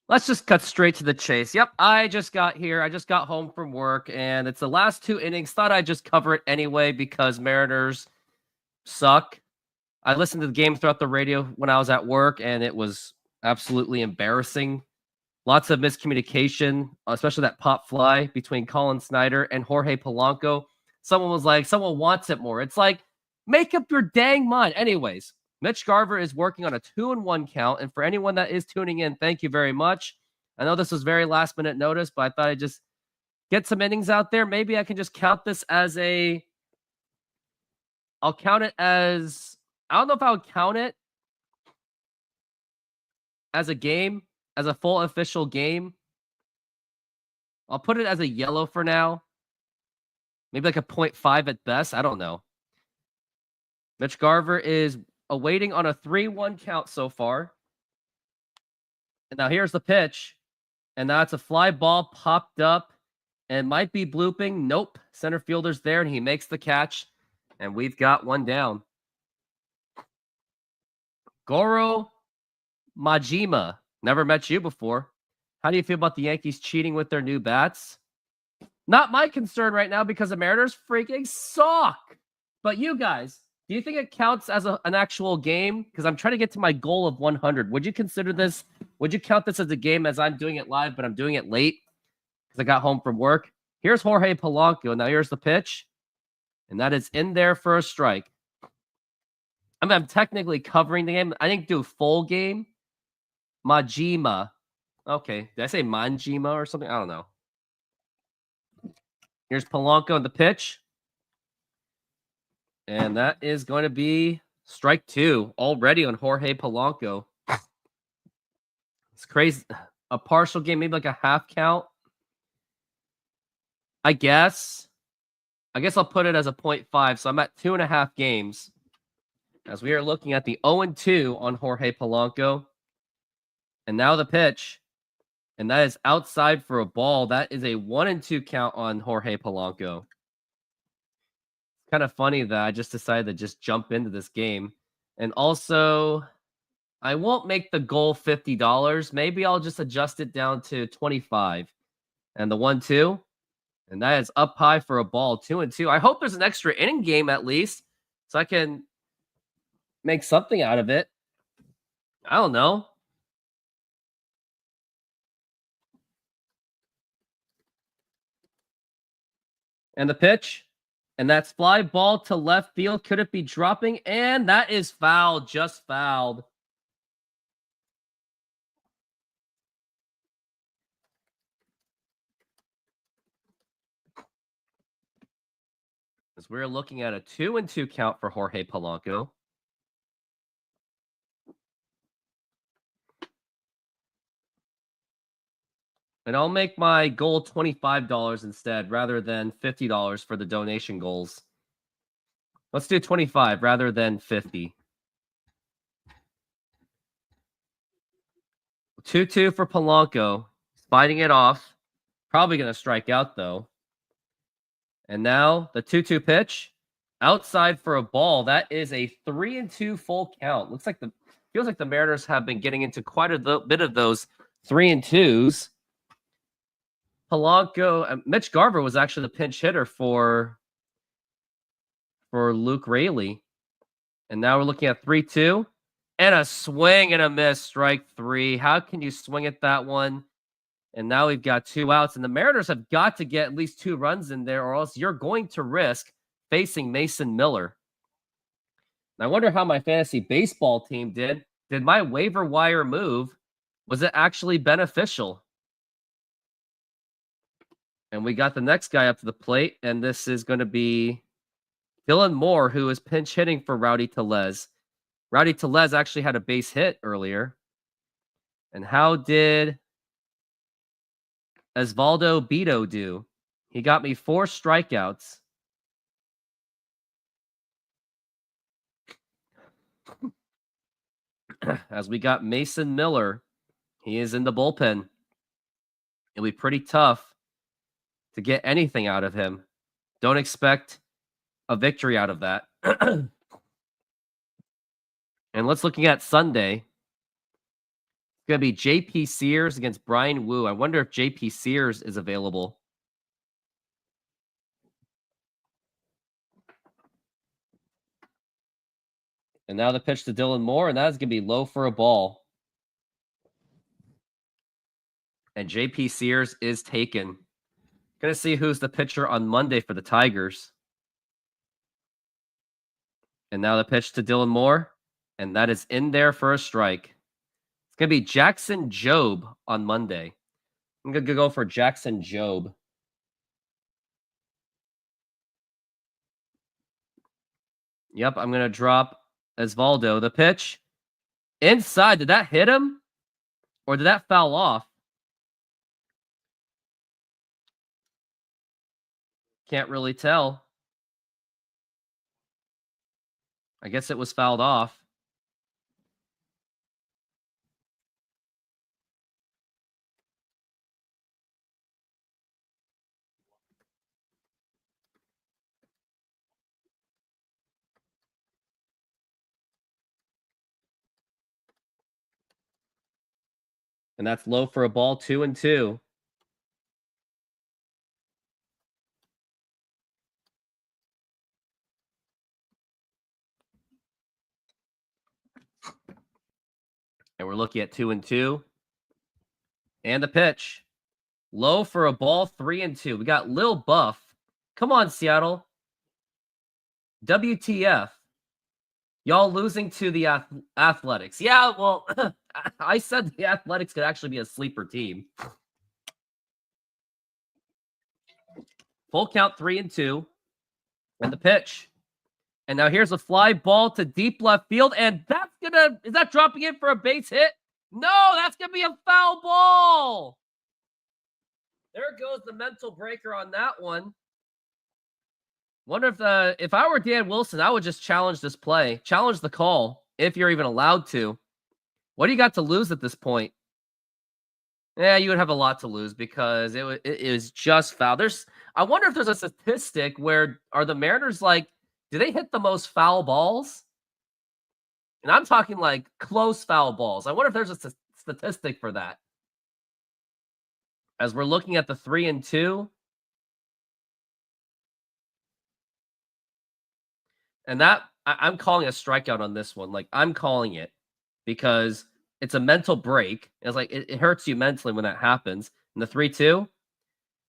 Let's just cut straight to the chase. Yep, I just got here. I just got home from work, and it's the last 2 innings. Thought I'd just cover it anyway because Mariners suck. I listened to the game throughout the radio when I was at work, and it was absolutely embarrassing. Lots of miscommunication, especially that pop fly between Colin Snyder and Jorge Polanco. Someone was like, someone wants it more. It's like, make up your dang mind. Anyways, Mitch Garver is working on a 2-1 count. And for anyone that is tuning in, thank you very much. I know this was very last minute notice, but I thought I'd just get some innings out there. Maybe I can just count this as I'll count it as, I don't know if I would count it as a game, as a full official game. I'll put it as a yellow for now. Maybe like a 0.5 at best. I don't know. Mitch Garver is awaiting on a 3-1 count so far. And now here's the pitch. And now it's a fly ball popped up and might be blooping. Nope. Center fielder's there and he makes the catch. And we've got one down. Goro Majima. Never met you before. How do you feel about the Yankees cheating with their new bats? Not my concern right now because the Mariners freaking suck. But you guys, do you think it counts as an actual game? Because I'm trying to get to my goal of 100. Would you consider this? Would you count this as a game as I'm doing it live, but I'm doing it late because I got home from work? Here's Jorge Polanco. Now here's the pitch. And that is in there for a strike. I mean, I'm technically covering the game. I didn't do a full game. Majima. Okay. Did I say Manjima or something? I don't know. Here's Polanco on the pitch. And that is going to be strike 2 already on Jorge Polanco. It's crazy. A partial game, maybe like a half count. I guess I'll put it as a 0.5. So I'm at 2.5 games. As we are looking at the 0-2 on Jorge Polanco. And now the pitch. And that is outside for a ball. That is a 1-2 count on Jorge Polanco. It's kind of funny that I just decided to just jump into this game. And also, I won't make the goal $50. Maybe I'll just adjust it down to 25. And the 1-2. And that is up high for a ball, 2-2. I hope there's an extra inning game at least, so I can make something out of it. I don't know. And the pitch. And that's fly ball to left field. Could it be dropping? And that is foul. Just fouled. As we're looking at a 2-2 count for Jorge Polanco. And I'll make my goal $25 instead, rather than $50 for the donation goals. Let's do 25 rather than 50. 2-2 for Polanco. Fighting it off. Probably going to strike out, though. And now the 2-2 pitch. Outside for a ball. That is a 3-2 full count. Feels like the Mariners have been getting into quite a bit of those 3-2s. Polanco, Mitch Garver was actually the pinch hitter for Luke Raley. And now we're looking at 3-2. And a swing and a miss, strike 3. How can you swing at that one? And now we've got 2 outs. And the Mariners have got to get at least 2 runs in there, or else you're going to risk facing Mason Miller. And I wonder how my fantasy baseball team did. Did my waiver wire move? Was it actually beneficial? And we got the next guy up to the plate, and this is going to be Dylan Moore, who is pinch hitting for Rowdy Tellez. Rowdy Tellez actually had a base hit earlier. And how did Osvaldo Beto do? He got me 4 strikeouts. As we got Mason Miller. He is in the bullpen. It'll be pretty tough to get anything out of him. Don't expect a victory out of that. And let's looking at Sunday. going to be J.P. Sears against Brian Wu. I wonder if J.P. Sears is available. And now the pitch to Dylan Moore, and that is going to be low for a ball. And J.P. Sears is taken. Going to see who's the pitcher on Monday for the Tigers. And now the pitch to Dylan Moore, and that is in there for a strike. It's going to be Jackson Jobe on Monday. I'm going to go for Jackson Jobe. Yep, I'm going to drop Osvaldo. The pitch inside. Did that hit him? Or did that foul off? Can't really tell. I guess it was fouled off. And that's low for a ball, 2-2. And we're looking at 2-2. And the pitch. Low for a ball, 3-2. We got Lil Buff. Come on, Seattle. WTF. Y'all losing to the Athletics. Yeah, well, I said the Athletics could actually be a sleeper team. Full count, 3-2. And the pitch. And now here's a fly ball to deep left field. And that's gonna, is that dropping in for a base hit? No, that's gonna be a foul ball. There goes the mental breaker on that one. Wonder if I were Dan Wilson, I would just challenge this play. Challenge the call, if you're even allowed to. What do you got to lose at this point? Yeah, you would have a lot to lose because it is just foul. I wonder if there's a statistic where are the Mariners like, do they hit the most foul balls? And I'm talking like close foul balls. I wonder if there's a statistic for that. As we're looking at the 3-2. And that, I'm calling a strikeout on this one. Like, I'm calling it because it's a mental break. It's like, it hurts you mentally when that happens. In the 3-2.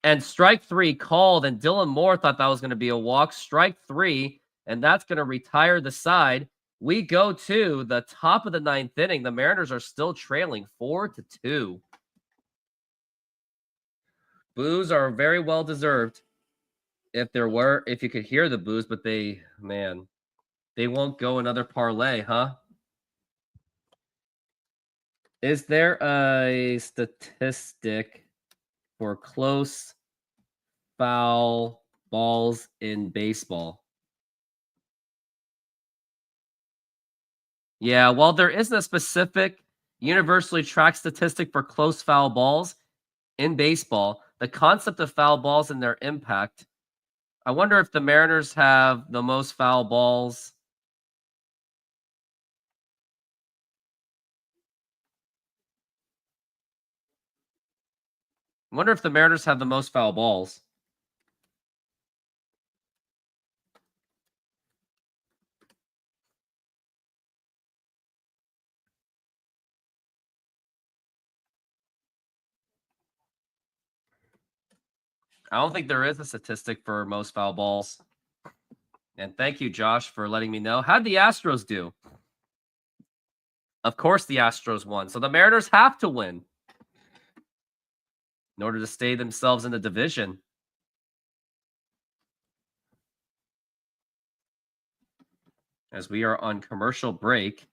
And strike 3 called, and Dylan Moore thought that was going to be a walk. Strike 3, and that's going to retire the side. We go to the top of the 9th inning. The Mariners are still trailing 4-2. Boos are very well deserved. If you could hear the boos, but they won't go another parlay, huh? Is there a statistic for close foul balls in baseball? Yeah, while there isn't a specific universally tracked statistic for close foul balls in baseball, the concept of foul balls and their impact, I wonder if the Mariners have the most foul balls. I wonder if the Mariners have the most foul balls. I don't think there is a statistic for most foul balls. And thank you, Josh, for letting me know. How'd the Astros do? Of course the Astros won. So the Mariners have to win in order to stay themselves in the division. As we are on commercial break.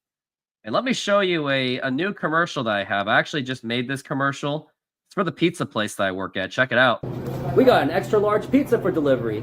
And let me show you a new commercial that I have. I actually just made this commercial. It's for the pizza place that I work at. Check it out. We got an extra large pizza for delivery.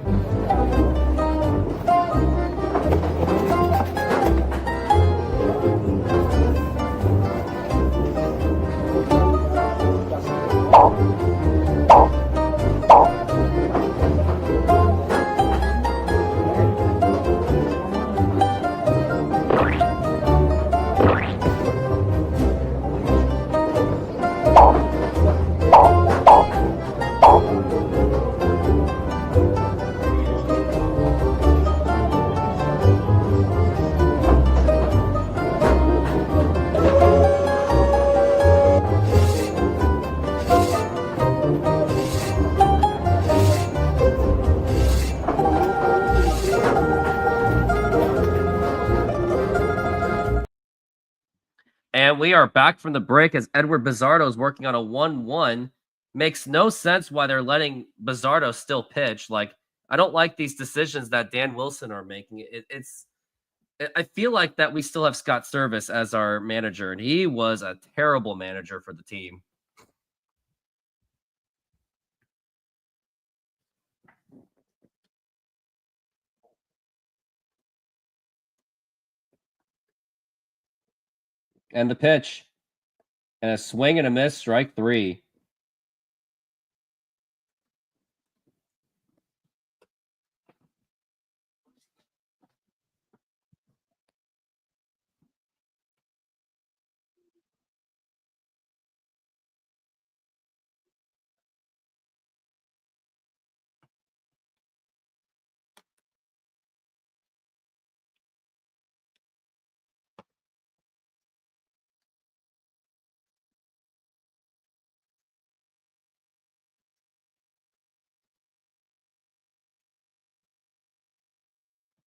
And we are back from the break as Edward Bizzardo is working on a 1-1. Makes no sense why they're letting Bizzardo still pitch. Like, I don't like these decisions that Dan Wilson are making. I feel like that we still have Scott Service as our manager, and he was a terrible manager for the team. And the pitch. And a swing and a miss, strike 3.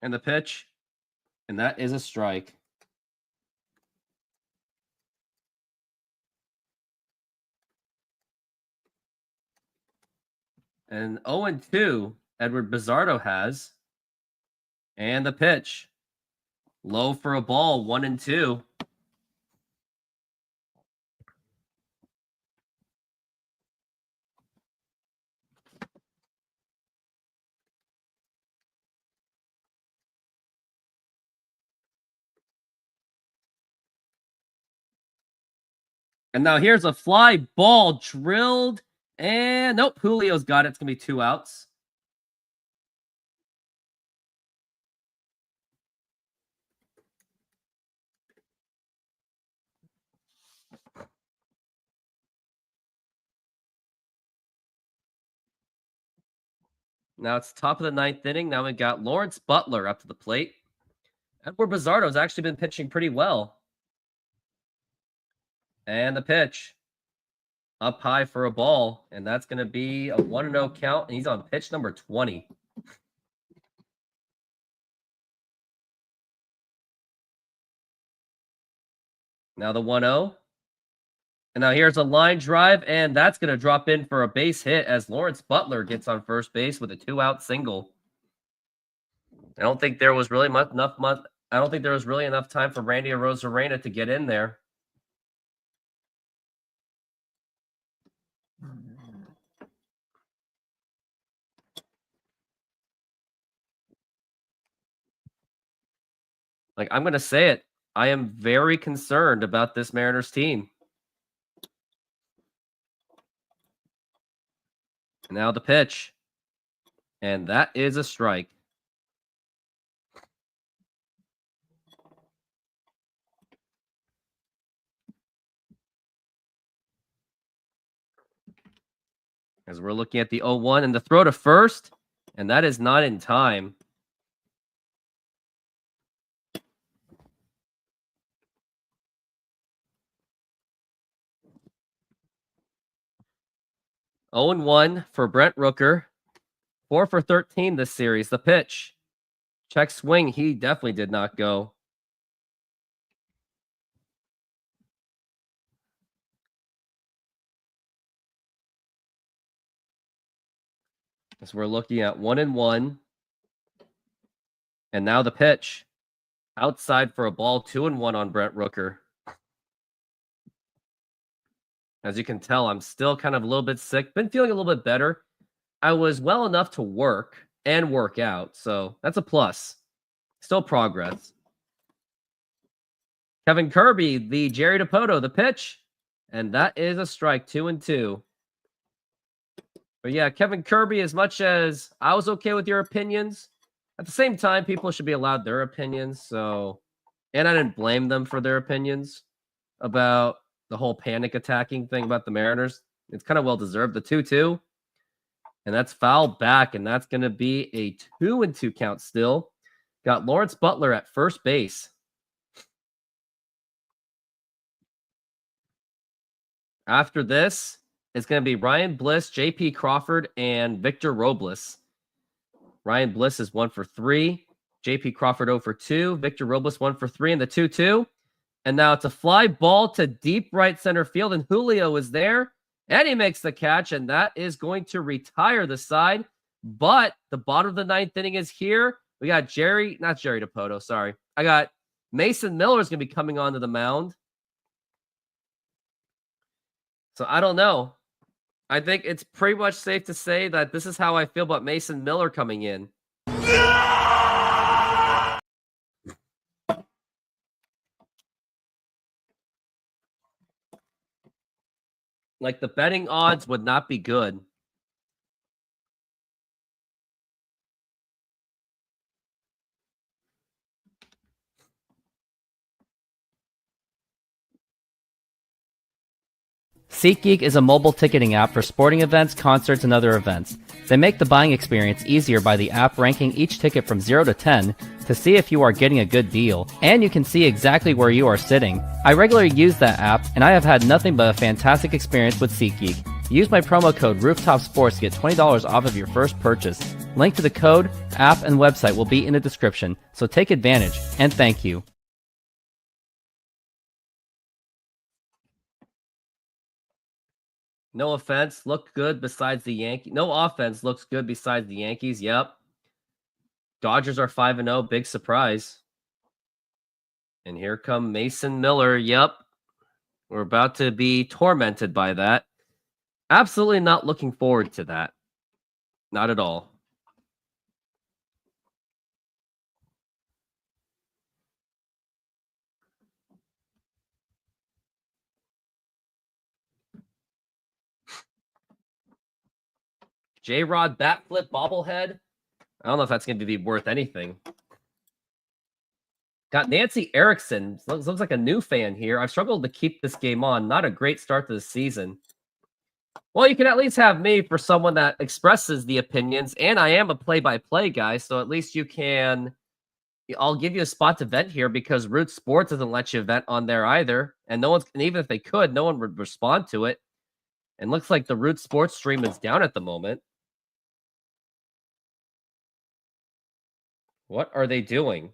And the pitch. And that is a strike. And 0-2, Edward Bizzardo has. And the pitch. Low for a ball, 1-2. And now here's a fly ball drilled. And nope, Julio's got it. It's going to be 2 outs. Now it's top of the 9th inning. Now we got Lawrence Butler up to the plate. Edward Bizzardo's actually been pitching pretty well. And the pitch. Up high for a ball. And that's going to be a 1-0 count. And he's on pitch number 20. Now the 1-0. And now here's a line drive, and that's going to drop in for a base hit as Lawrence Butler gets on first base with a 2-out single. I don't think there was really enough time for Randy Arozarena to get in there. Like, I'm going to say it. I am very concerned about this Mariners team. Now the pitch. And that is a strike. As we're looking at the 0-1 and the throw to first. And that is not in time. Oh and 1 for Brent Rooker. 4 for 13 this series. The pitch. Check swing. He definitely did not go. As we're looking at 1-1. And now the pitch. Outside for a ball, 2-1 on Brent Rooker. As you can tell, I'm still kind of a little bit sick. Been feeling a little bit better. I was well enough to work and work out, so that's a plus. Still progress. Kevin Kirby, the Jerry DiPoto, the pitch. And that is a strike, 2-2. But yeah, Kevin Kirby, as much as I was okay with your opinions, at the same time, people should be allowed their opinions. So, and I didn't blame them for their opinions about the whole panic attacking thing about the Mariners. It's kind of well deserved. The 2-2. And that's foul back, and that's going to be a 2-2 count still. Got Lawrence Butler at first base. After this, it's going to be Ryan Bliss, J.P. Crawford, and Victor Robles. Ryan Bliss is 1 for 3. J.P. Crawford 0 for 2. Victor Robles 1 for 3 in the 2-2. And now it's a fly ball to deep right center field, and Julio is there, and he makes the catch, and that is going to retire the side. But the bottom of the ninth inning is here. We got not Jerry DePoto, sorry. I got Mason Miller is going to be coming onto the mound. So I don't know. I think it's pretty much safe to say that this is how I feel about Mason Miller coming in. Like, the betting odds would not be good. SeatGeek is a mobile ticketing app for sporting events, concerts, and other events. They make the buying experience easier by the app ranking each ticket from 0 to 10 to see if you are getting a good deal, and you can see exactly where you are sitting. I regularly use that app, and I have had nothing but a fantastic experience with SeatGeek. Use my promo code RoofTopSports to get $20 off of your first purchase. Link to the code, app, and website will be in the description, so take advantage, and thank you. No offense, look good besides the Yankees. No offense looks good besides the Yankees. Yep. Dodgers are 5-0. Big surprise. And here come Mason Miller. Yep. We're about to be tormented by that. Absolutely not looking forward to that. Not at all. J-Rod bat flip bobblehead. I don't know if that's going to be worth anything. Got Nancy Erickson. Looks like a new fan here. I've struggled to keep this game on. Not a great start to the season. Well, you can at least have me for someone that expresses the opinions, and I am a play-by-play guy, so at least you can... I'll give you a spot to vent here because RoofTopSports doesn't let you vent on there either, and even if they could, no one would respond to it. And looks like the RoofTopSports stream is down at the moment. What are they doing?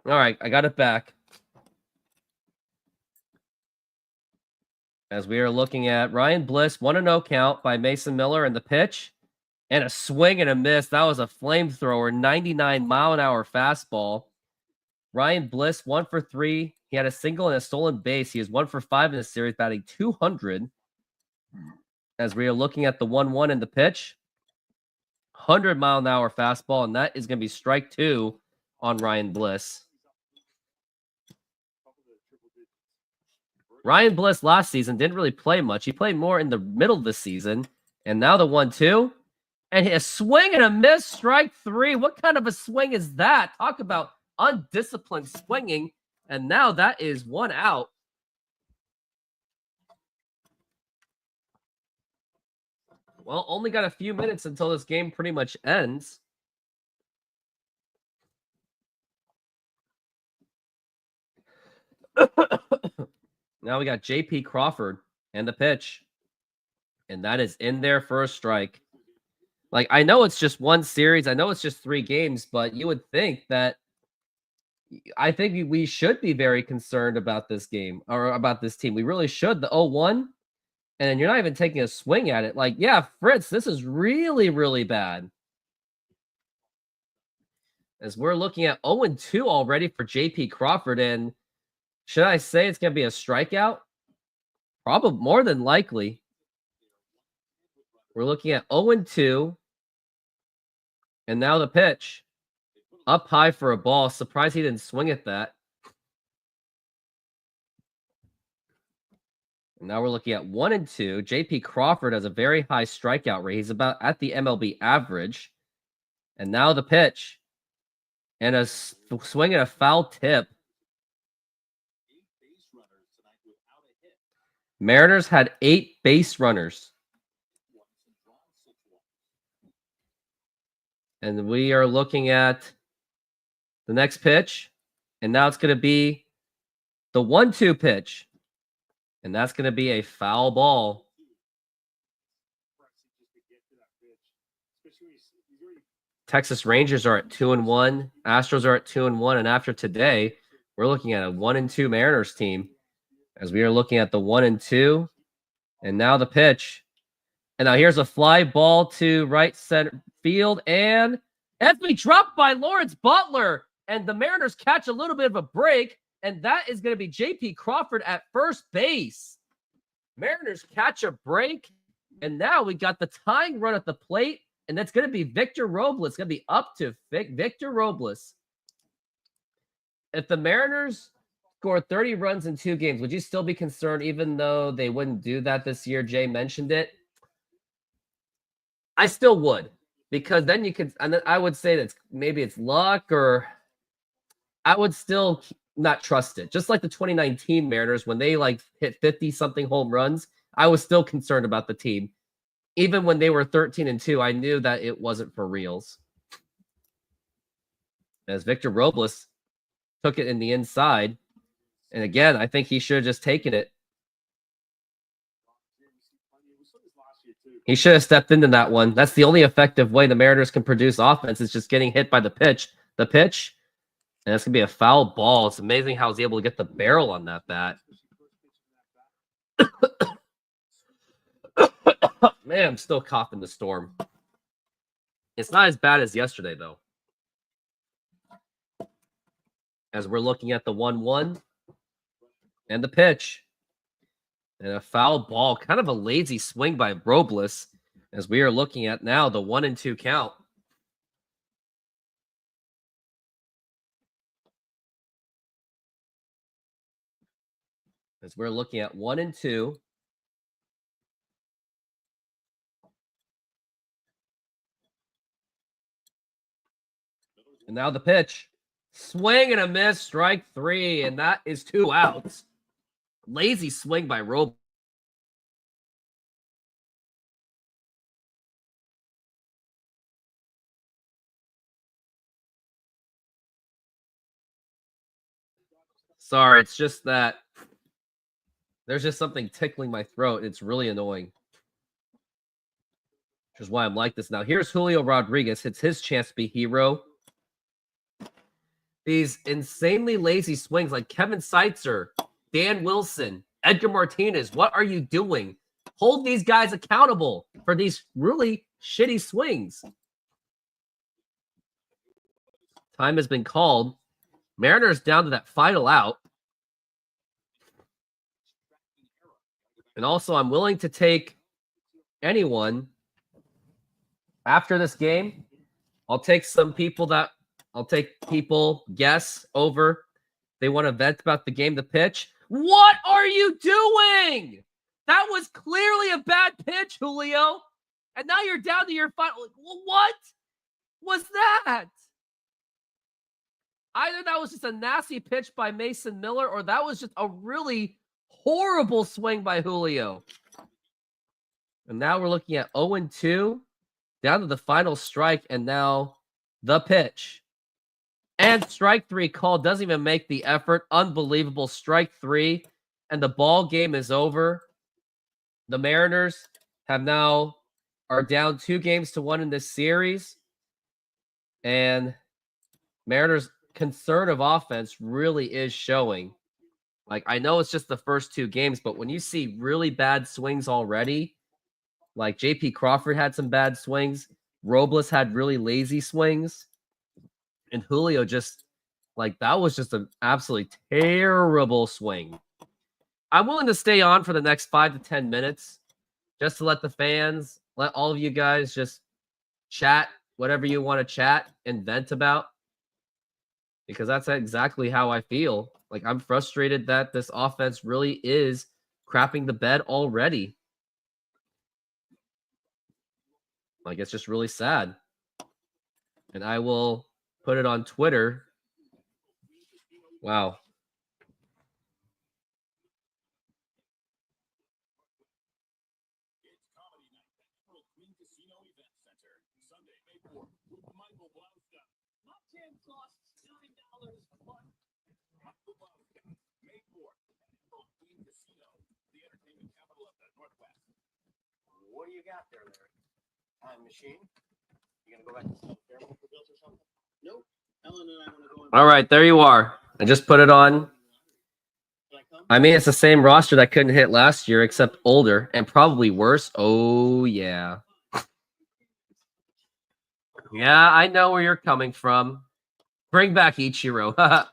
All right, I got it back. As we are looking at Ryan Bliss, 1-0 count by Mason Miller, and the pitch, and a swing and a miss. That was a flamethrower, 99-mile-an-hour fastball. Ryan Bliss, 1 for 3. He had a single and a stolen base. He is 1 for 5 in the series, batting 200. As we are looking at the 1-1 in the pitch, 100-mile-an-hour fastball, and that is going to be strike 2 on Ryan Bliss. Ryan Bliss last season didn't really play much. He played more in the middle of the season. And now the 1-2. And a swing and a miss, strike 3. What kind of a swing is that? Talk about undisciplined swinging. And now that is 1 out. Well, only got a few minutes until this game pretty much ends. Now we got J.P. Crawford and the pitch. And that is in there for a strike. Like, I know it's just one series. I know it's just 3 games, but you would think that I think we should be very concerned about this game or about this team. We really should. The 0-1, and you're not even taking a swing at it. Like, yeah, Fritz, this is really, really bad. As we're looking at 0-2 already for J.P. Crawford, and should I say it's going to be a strikeout? Probably more than likely. We're looking at 0-2. And now the pitch. Up high for a ball. Surprised he didn't swing at that. And now we're looking at 1-2. J.P. Crawford has a very high strikeout rate. He's about at the MLB average. And now the pitch. And a swing and a foul tip. Mariners had 8 base runners. And we are looking at the next pitch. And now it's going to be the 1-2 pitch. And that's going to be a foul ball. Texas Rangers are at 2-1. Astros are at 2-1. And after today, we're looking at a 1-2 Mariners team as we are looking at the 1-2. And now the pitch. And now here's a fly ball to right center field. And it's been dropped by Lawrence Butler. And the Mariners catch a little bit of a break. And that is going to be J.P. Crawford at first base. Mariners catch a break. And now we got the tying run at the plate. And that's going to be Victor Robles. It's going to be up to Victor Robles. If the Mariners score 30 runs in 2 games, would you still be concerned even though they wouldn't do that this year? Jay mentioned it. I still would, because then you could, and I would say that maybe it's luck, or I would still not trust it. Just like the 2019 Mariners, when they like hit 50-something home runs, I was still concerned about the team. Even when they were 13-2, I knew that it wasn't for reals. As Victor Robles took it in the inside. And again, I think he should have just taken it. He should have stepped into that one. That's the only effective way the Mariners can produce offense, is just getting hit by the pitch. The pitch. And that's going to be a foul ball. It's amazing how he's able to get the barrel on that bat. Man, I'm still coughing the storm. It's not as bad as yesterday, though. As we're looking at the 1-1 and the pitch. And a foul ball, kind of a lazy swing by Robles, as we are looking at now the 1-2 count. As we're looking at 1-2. And now the pitch. Swing and a miss, strike 3, and that is 2 outs. Lazy swing by Robles. Sorry, it's just that there's just something tickling my throat. It's really annoying. Which is why I'm like this now. Here's Julio Rodriguez. It's his chance to be hero. These insanely lazy swings like Kevin Seitzer, Dan Wilson, Edgar Martinez. What are you doing? Hold these guys accountable for these really shitty swings. Time has been called. Mariners down to that final out. And also, I'm willing to take anyone after this game. I'll take people guess over. They want to vent about the game, the pitch. What are you doing? That was clearly a bad pitch, Julio. And now you're down to your final. What was that? Either that was just a nasty pitch by Mason Miller, or that was just a really horrible swing by Julio. And now we're looking at 0-2, down to the final strike, and now the pitch. And strike 3 called, doesn't even make the effort. Unbelievable. Strike 3, and the ball game is over. The Mariners are down 2-1 in this series. And Mariners' conservative offense really is showing. Like, I know it's just the first 2 games, but when you see really bad swings already, like J.P. Crawford had some bad swings, Robles had really lazy swings, and Julio just, like, that was just an absolutely terrible swing. I'm willing to stay on for the next 5 to 10 minutes just to let the fans, let all of you guys just chat whatever you want to chat and vent about, because that's exactly how I feel. Like, I'm frustrated that this offense really is crapping the bed already. Like, it's just really sad. And I will put it on Twitter. Wow. What do you got there, Larry? Time machine? You gonna go back to All right, there you are. I just put it on. I mean, it's the same roster that couldn't hit last year, except older and probably worse. Oh, yeah. Yeah, I know where you're coming from. Bring back Ichiro.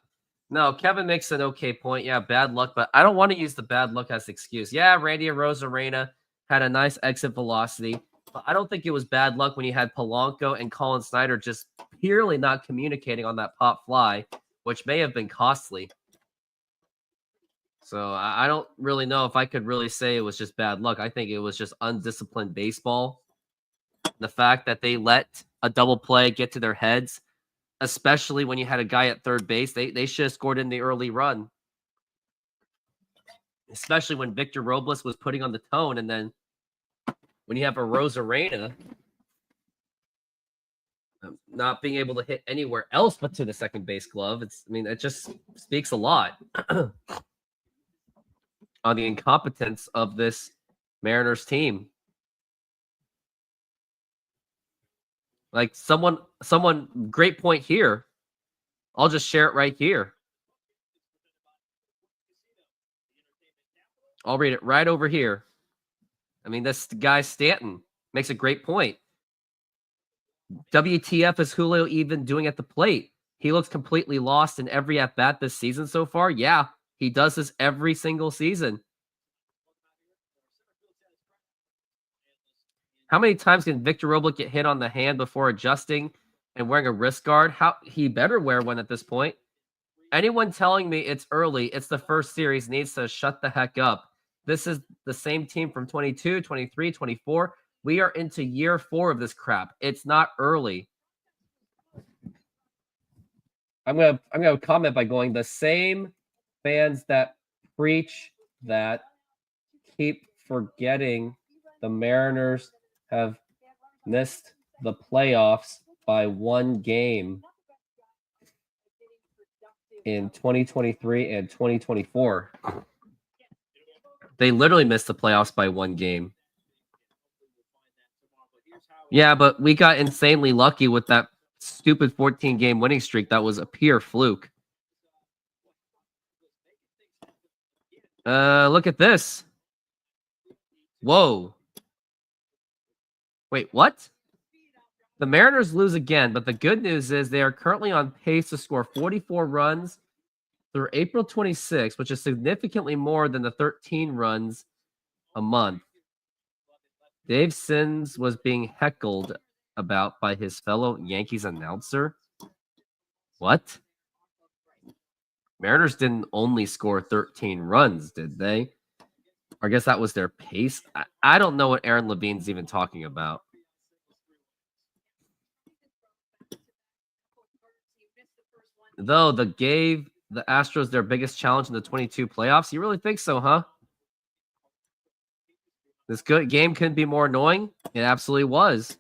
No, Kevin makes an okay point. Yeah, bad luck, but I don't want to use the bad luck as an excuse. Yeah, Randy Arozarena had a nice exit velocity, but I don't think it was bad luck when you had Polanco and Colin Snyder just purely not communicating on that pop fly, which may have been costly. So I don't really know if I could really say it was just bad luck. I think it was just undisciplined baseball. The fact that they let a double play get to their heads, especially when you had a guy at third base, they should have scored in the early run. Especially when Victor Robles was putting on the tone, and then when you have a Rosarena not being able to hit anywhere else but to the second base glove, it just speaks a lot on the incompetence of this Mariners team. Like someone, great point here. I'll just share it right here. I'll read it right over here. I mean, this guy Stanton makes a great point. WTF is Julio even doing at the plate? He looks completely lost in every at-bat this season so far. Yeah, he does this every single season. How many times can Victor Robles get hit on the hand before adjusting and wearing a wrist guard? He better wear one at this point. Anyone telling me it's early, it's the first series, needs to shut the heck up. This is the same team from 22, 23, 24. We are into year 4 of this crap. It's not early. I'm gonna comment by going, the same fans that preach that keep forgetting the Mariners have missed the playoffs by 1 game in 2023 and 2024. They literally missed the playoffs by 1 game. Yeah, but we got insanely lucky with that stupid 14-game winning streak. That was a pure fluke. Look at this. Whoa. Wait, what? The Mariners lose again, but the good news is they are currently on pace to score 44 runs through April 26th, which is significantly more than the 13 runs a month Dave Sims was being heckled about by his fellow Yankees announcer. What? Mariners didn't only score 13 runs, did they? Or I guess that was their pace. I don't know what Aaron Levine's even talking about. Though they gave the Astros their biggest challenge in the 22 playoffs. You really think so, huh? This good game couldn't be more annoying. It absolutely was.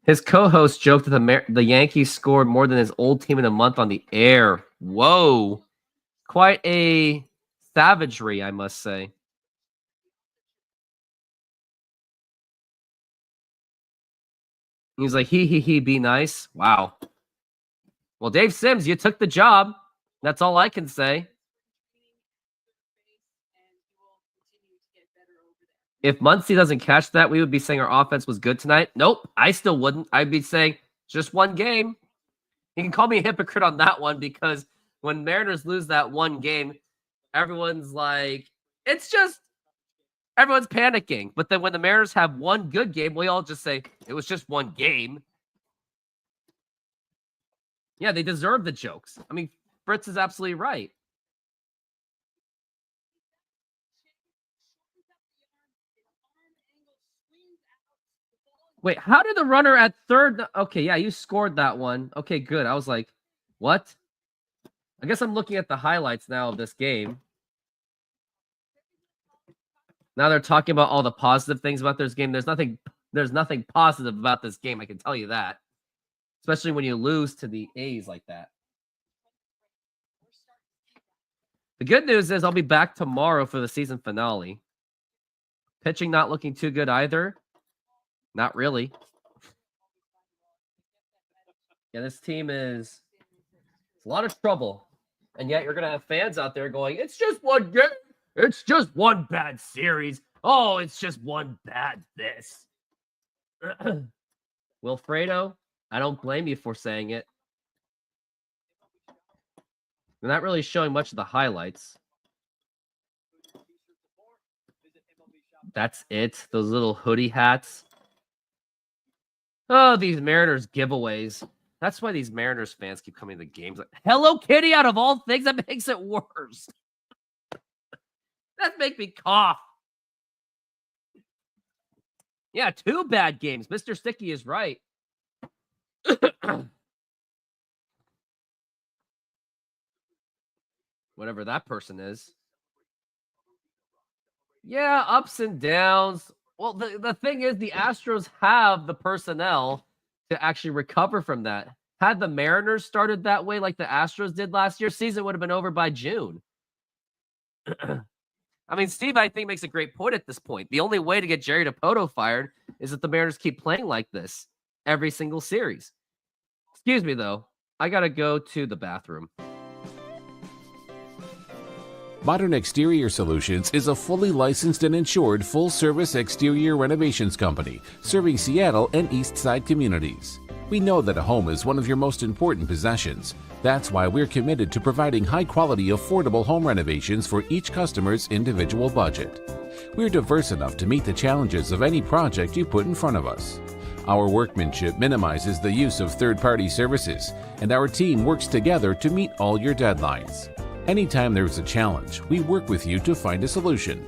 His co-host joked that the Yankees scored more than his old team in a month on the air. Whoa. Quite a savagery, I must say. He's like, he, be nice. Wow. Well, Dave Sims, you took the job. That's all I can say. If Muncy doesn't catch that, we would be saying our offense was good tonight. Nope, I still wouldn't. I'd be saying just 1 game. You can call me a hypocrite on that one because when Mariners lose that 1 game, everyone's like, everyone's panicking. But then when the Mariners have 1 good game, we all just say, it was just 1 game. Yeah, they deserve the jokes. I mean, Fritz is absolutely right. Wait, how did the runner at third? Okay, yeah, you scored that one. Okay, good. I was like, what? I guess I'm looking at the highlights now of this game. Now they're talking about all the positive things about this game. There's nothing positive about this game, I can tell you that. Especially when you lose to the A's like that. The good news is I'll be back tomorrow for the season finale. Pitching not looking too good either. Not really. Yeah, this team is a lot of trouble. And yet you're going to have fans out there going, it's just one game. It's just one bad series. Oh, it's just one bad this. Wilfredo, I don't blame you for saying it. They're not really showing much of the highlights. That's it. Those little hoodie hats. Oh, these Mariners giveaways. That's why these Mariners fans keep coming to games. Like, Hello Kitty, out of all things, that makes it worse. That makes me cough. Yeah, 2 bad games. Mr. Sticky is right. Whatever that person is. Yeah, ups and downs. Well, the thing is, the Astros have the personnel to actually recover from that. Had the Mariners started that way like the Astros did last year, season would have been over by June. I mean, Steve, I think, makes a great point at this point. The only way to get Jerry Dipoto fired is if the Mariners keep playing like this every single series. Excuse me, though. I got to go to the bathroom. Modern Exterior Solutions is a fully licensed and insured full-service exterior renovations company serving Seattle and East Side communities. We know that a home is one of your most important possessions. That's why we're committed to providing high-quality, affordable home renovations for each customer's individual budget. We're diverse enough to meet the challenges of any project you put in front of us. Our workmanship minimizes the use of third-party services, and our team works together to meet all your deadlines. Anytime there's a challenge, we work with you to find a solution.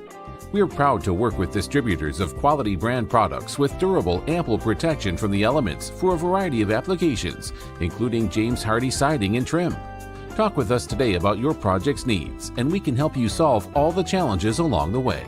We are proud to work with distributors of quality brand products with durable, ample protection from the elements for a variety of applications, including James Hardie siding and trim. Talk with us today about your project's needs, and we can help you solve all the challenges along the way.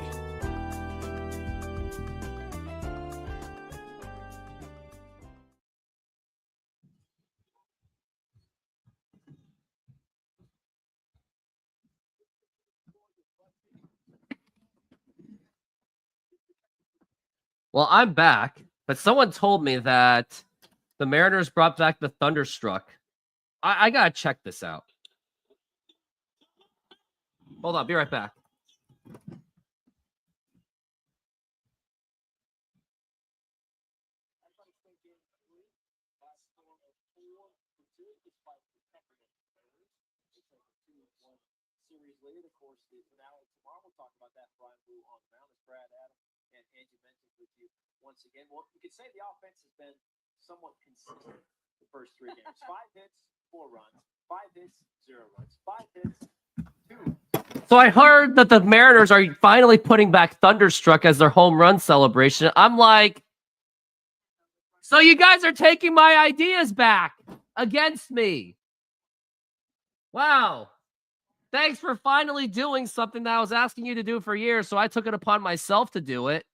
Well, I'm back, but someone told me that the Mariners brought back the Thunderstruck. I gotta check this out. Hold on, be right back. Series later, of course, the finale tomorrow. We'll talk about that. Brian Blue on the mound, as Brad, Adam, and Angie mentioned with you once again. Well, you could say the offense has been somewhat consistent the first 3 games. 5 hits, 4 runs. 5 hits, 0 runs. 5 hits, 2. So I heard that the Mariners are finally putting back Thunderstruck as their home run celebration. I'm like, so you guys are taking my ideas back against me. Wow. Thanks for finally doing something that I was asking you to do for years, so I took it upon myself to do it.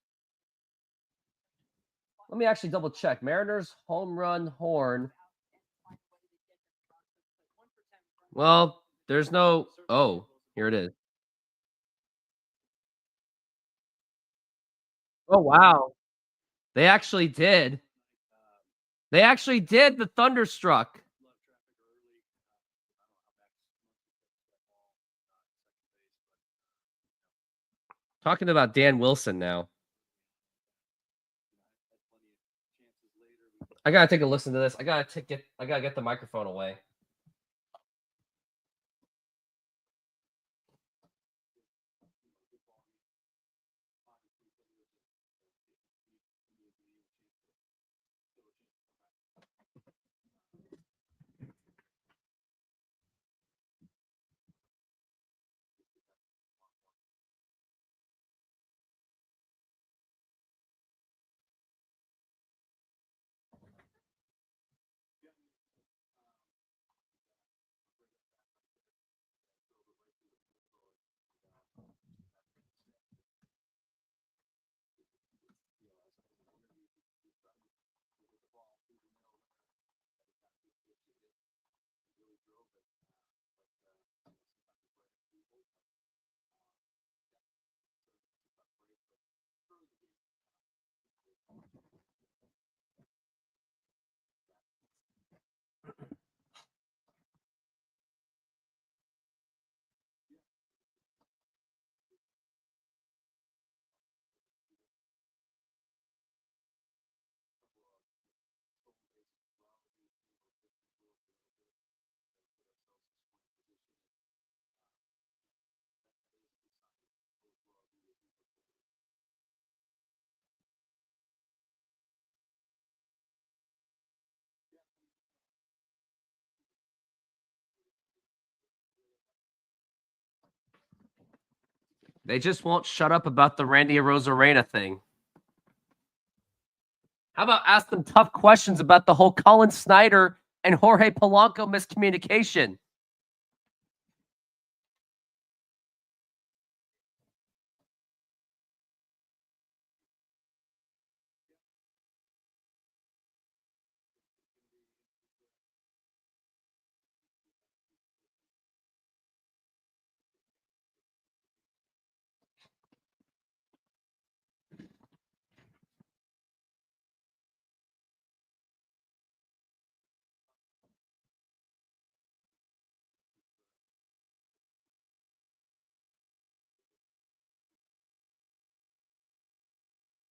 Let me actually double check. Mariners home run horn. Well, there's no... Oh, here it is. Oh, wow. They actually did. They actually did the Thunderstruck. Talking about Dan Wilson now. I gotta take a listen to this. I gotta get the microphone away. They just won't shut up about the Randy Arozarena thing. How about ask them tough questions about the whole Colin Snyder and Jorge Polanco miscommunication?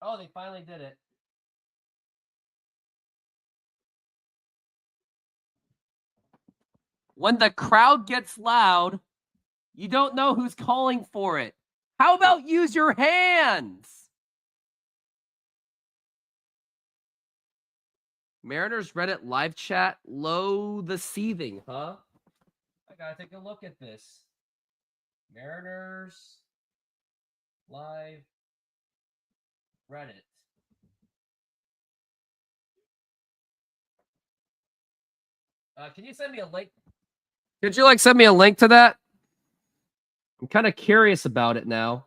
Oh, they finally did it. When the crowd gets loud, you don't know who's calling for it. How about use your hands? Mariners Reddit live chat, low the seething, huh? I gotta take a look at this. Mariners live Reddit. Can you send me a link? Could you send me a link to that? I'm kind of curious about it now.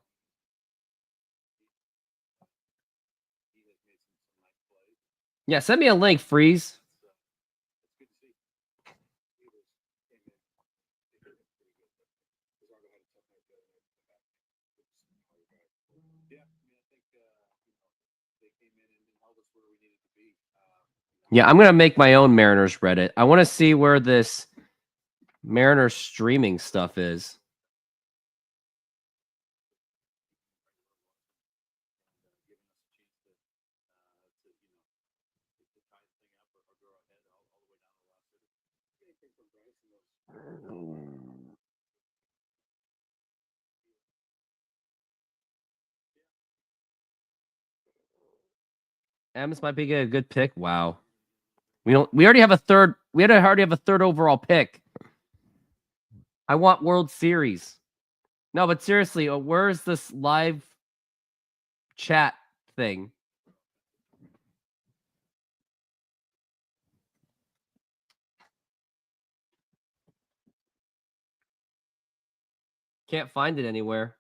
Yeah, send me a link, Freeze. Yeah, I'm going to make my own Mariners Reddit. I want to see where this Mariners streaming stuff is. M's might be a good pick. Wow. We already have a third. We already have a third overall pick. I want World Series. No, but seriously, where's this live chat thing? Can't find it anywhere.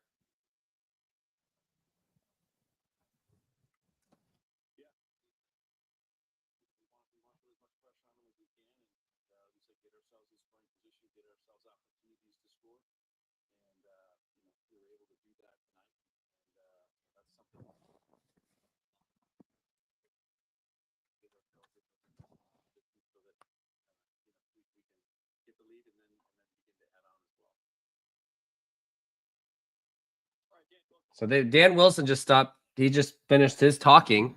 So Dan Wilson just stopped. He just finished his talking.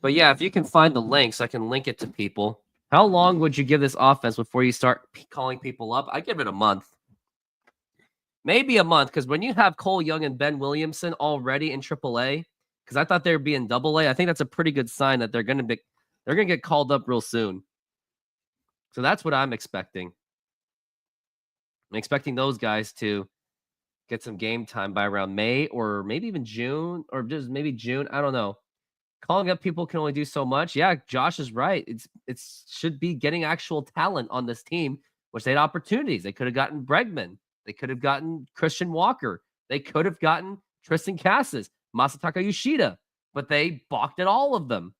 But yeah, if you can find the links, I can link it to people. How long would you give this offense before you start calling people up? I give it a month. Maybe a month, because when you have Cole Young and Ben Williamson already in AAA, because I thought they would be in AA, I think that's a pretty good sign that they're gonna get called up real soon. So that's what I'm expecting. I'm expecting those guys to get some game time by around May or maybe even June, or just maybe June. I don't know. Calling up people can only do so much. Yeah, Josh is right. It should be getting actual talent on this team, which they had opportunities. They could have gotten Bregman. They could have gotten Christian Walker. They could have gotten Tristan Casas, Masataka Yoshida, but they balked at all of them.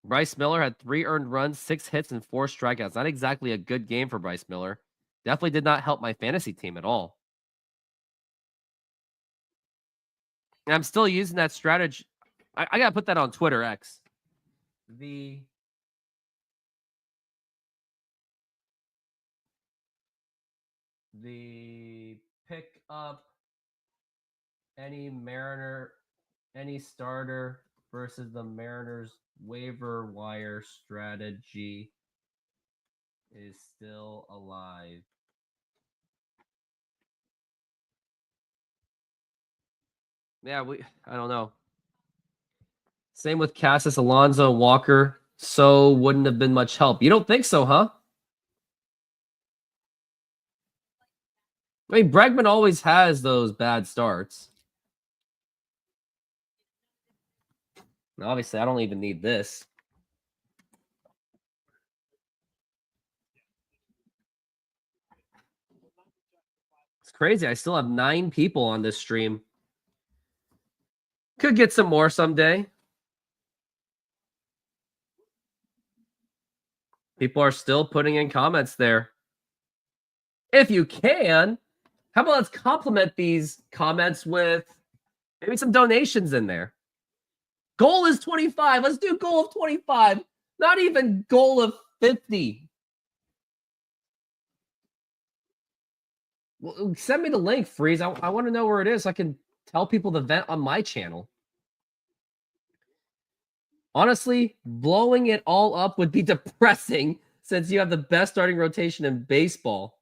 Bryce Miller had 3 earned runs, 6 hits, and 4 strikeouts. Not exactly a good game for Bryce Miller. Definitely did not help my fantasy team at all. And I'm still using that strategy. I got to put that on Twitter X. The pick up any starter versus the Mariners waiver wire strategy is still alive. Yeah, I don't know. Same with Cassis, Alonso, Walker. So wouldn't have been much help. You don't think so, huh? I mean, Bregman always has those bad starts. And obviously, I don't even need this. It's crazy. I still have 9 people on this stream. Could get some more someday. People are still putting in comments there. If you can, how about let's complement these comments with maybe some donations in there. Goal is 25. Let's do goal of 25. Not even goal of 50. Well, send me the link, Freeze. I want to know where it is so I can tell people the event on my channel. Honestly, blowing it all up would be depressing since you have the best starting rotation in baseball.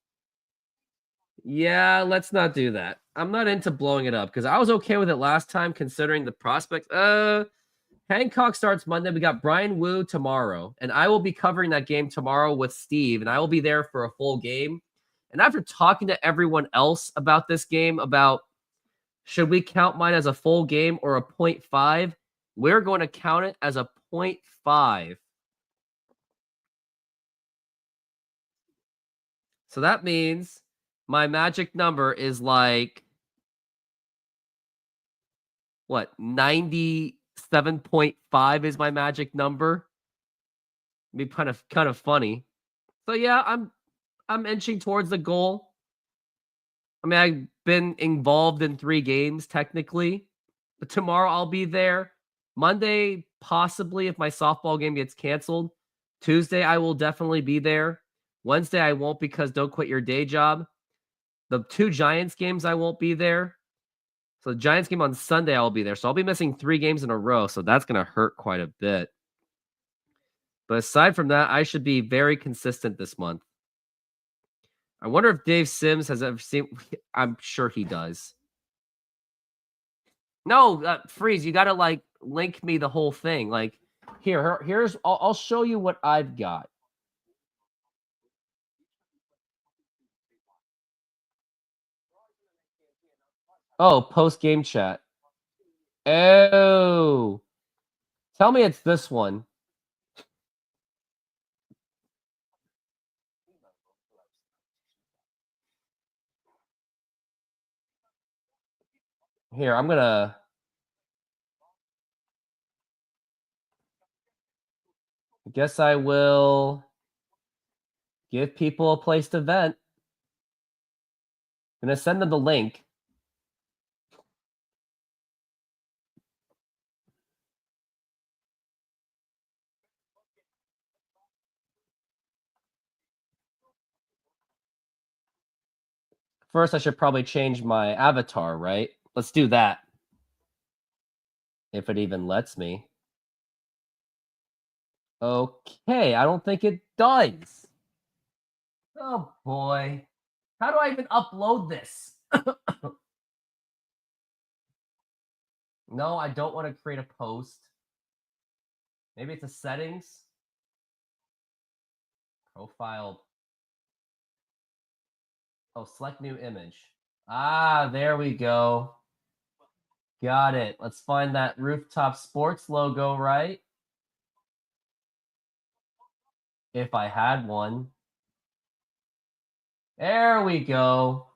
Yeah, let's not do that. I'm not into blowing it up because I was okay with it last time considering the prospects. Hancock starts Monday. We got Brian Wu tomorrow, and I will be covering that game tomorrow with Steve, and I will be there for a full game. And after talking to everyone else about this game, about should we count mine as a full game or a 0.5, we're going to count it as a 0.5. So that means my magic number is like, what, 97.5 is my magic number. It'd be kind of funny. So yeah, I'm inching towards the goal. I mean, I've been involved in 3 games technically, but tomorrow I'll be there. Monday, possibly if my softball game gets canceled. Tuesday, I will definitely be there. Wednesday, I won't because don't quit your day job. The 2 Giants games, I won't be there. So the Giants game on Sunday, I'll be there. So I'll be missing 3 games in a row. So that's going to hurt quite a bit. But aside from that, I should be very consistent this month. I wonder if Dave Sims has ever seen. I'm sure he does. No, Freeze, you got to like link me the whole thing. Like here's I'll show you what I've got. Oh, post-game chat. Oh. Tell me it's this one. Here, I'm going to... I guess I will give people a place to vent. I'm going to send them the link. First, I should probably change my avatar, right? Let's do that. If it even lets me. Okay, I don't think it does. Oh, boy. How do I even upload this? No, I don't want to create a post. Maybe it's a settings. Profile. Oh, select new image. Ah, there we go. Got it. Let's find that RoofTopSports logo, right? If I had one. There we go.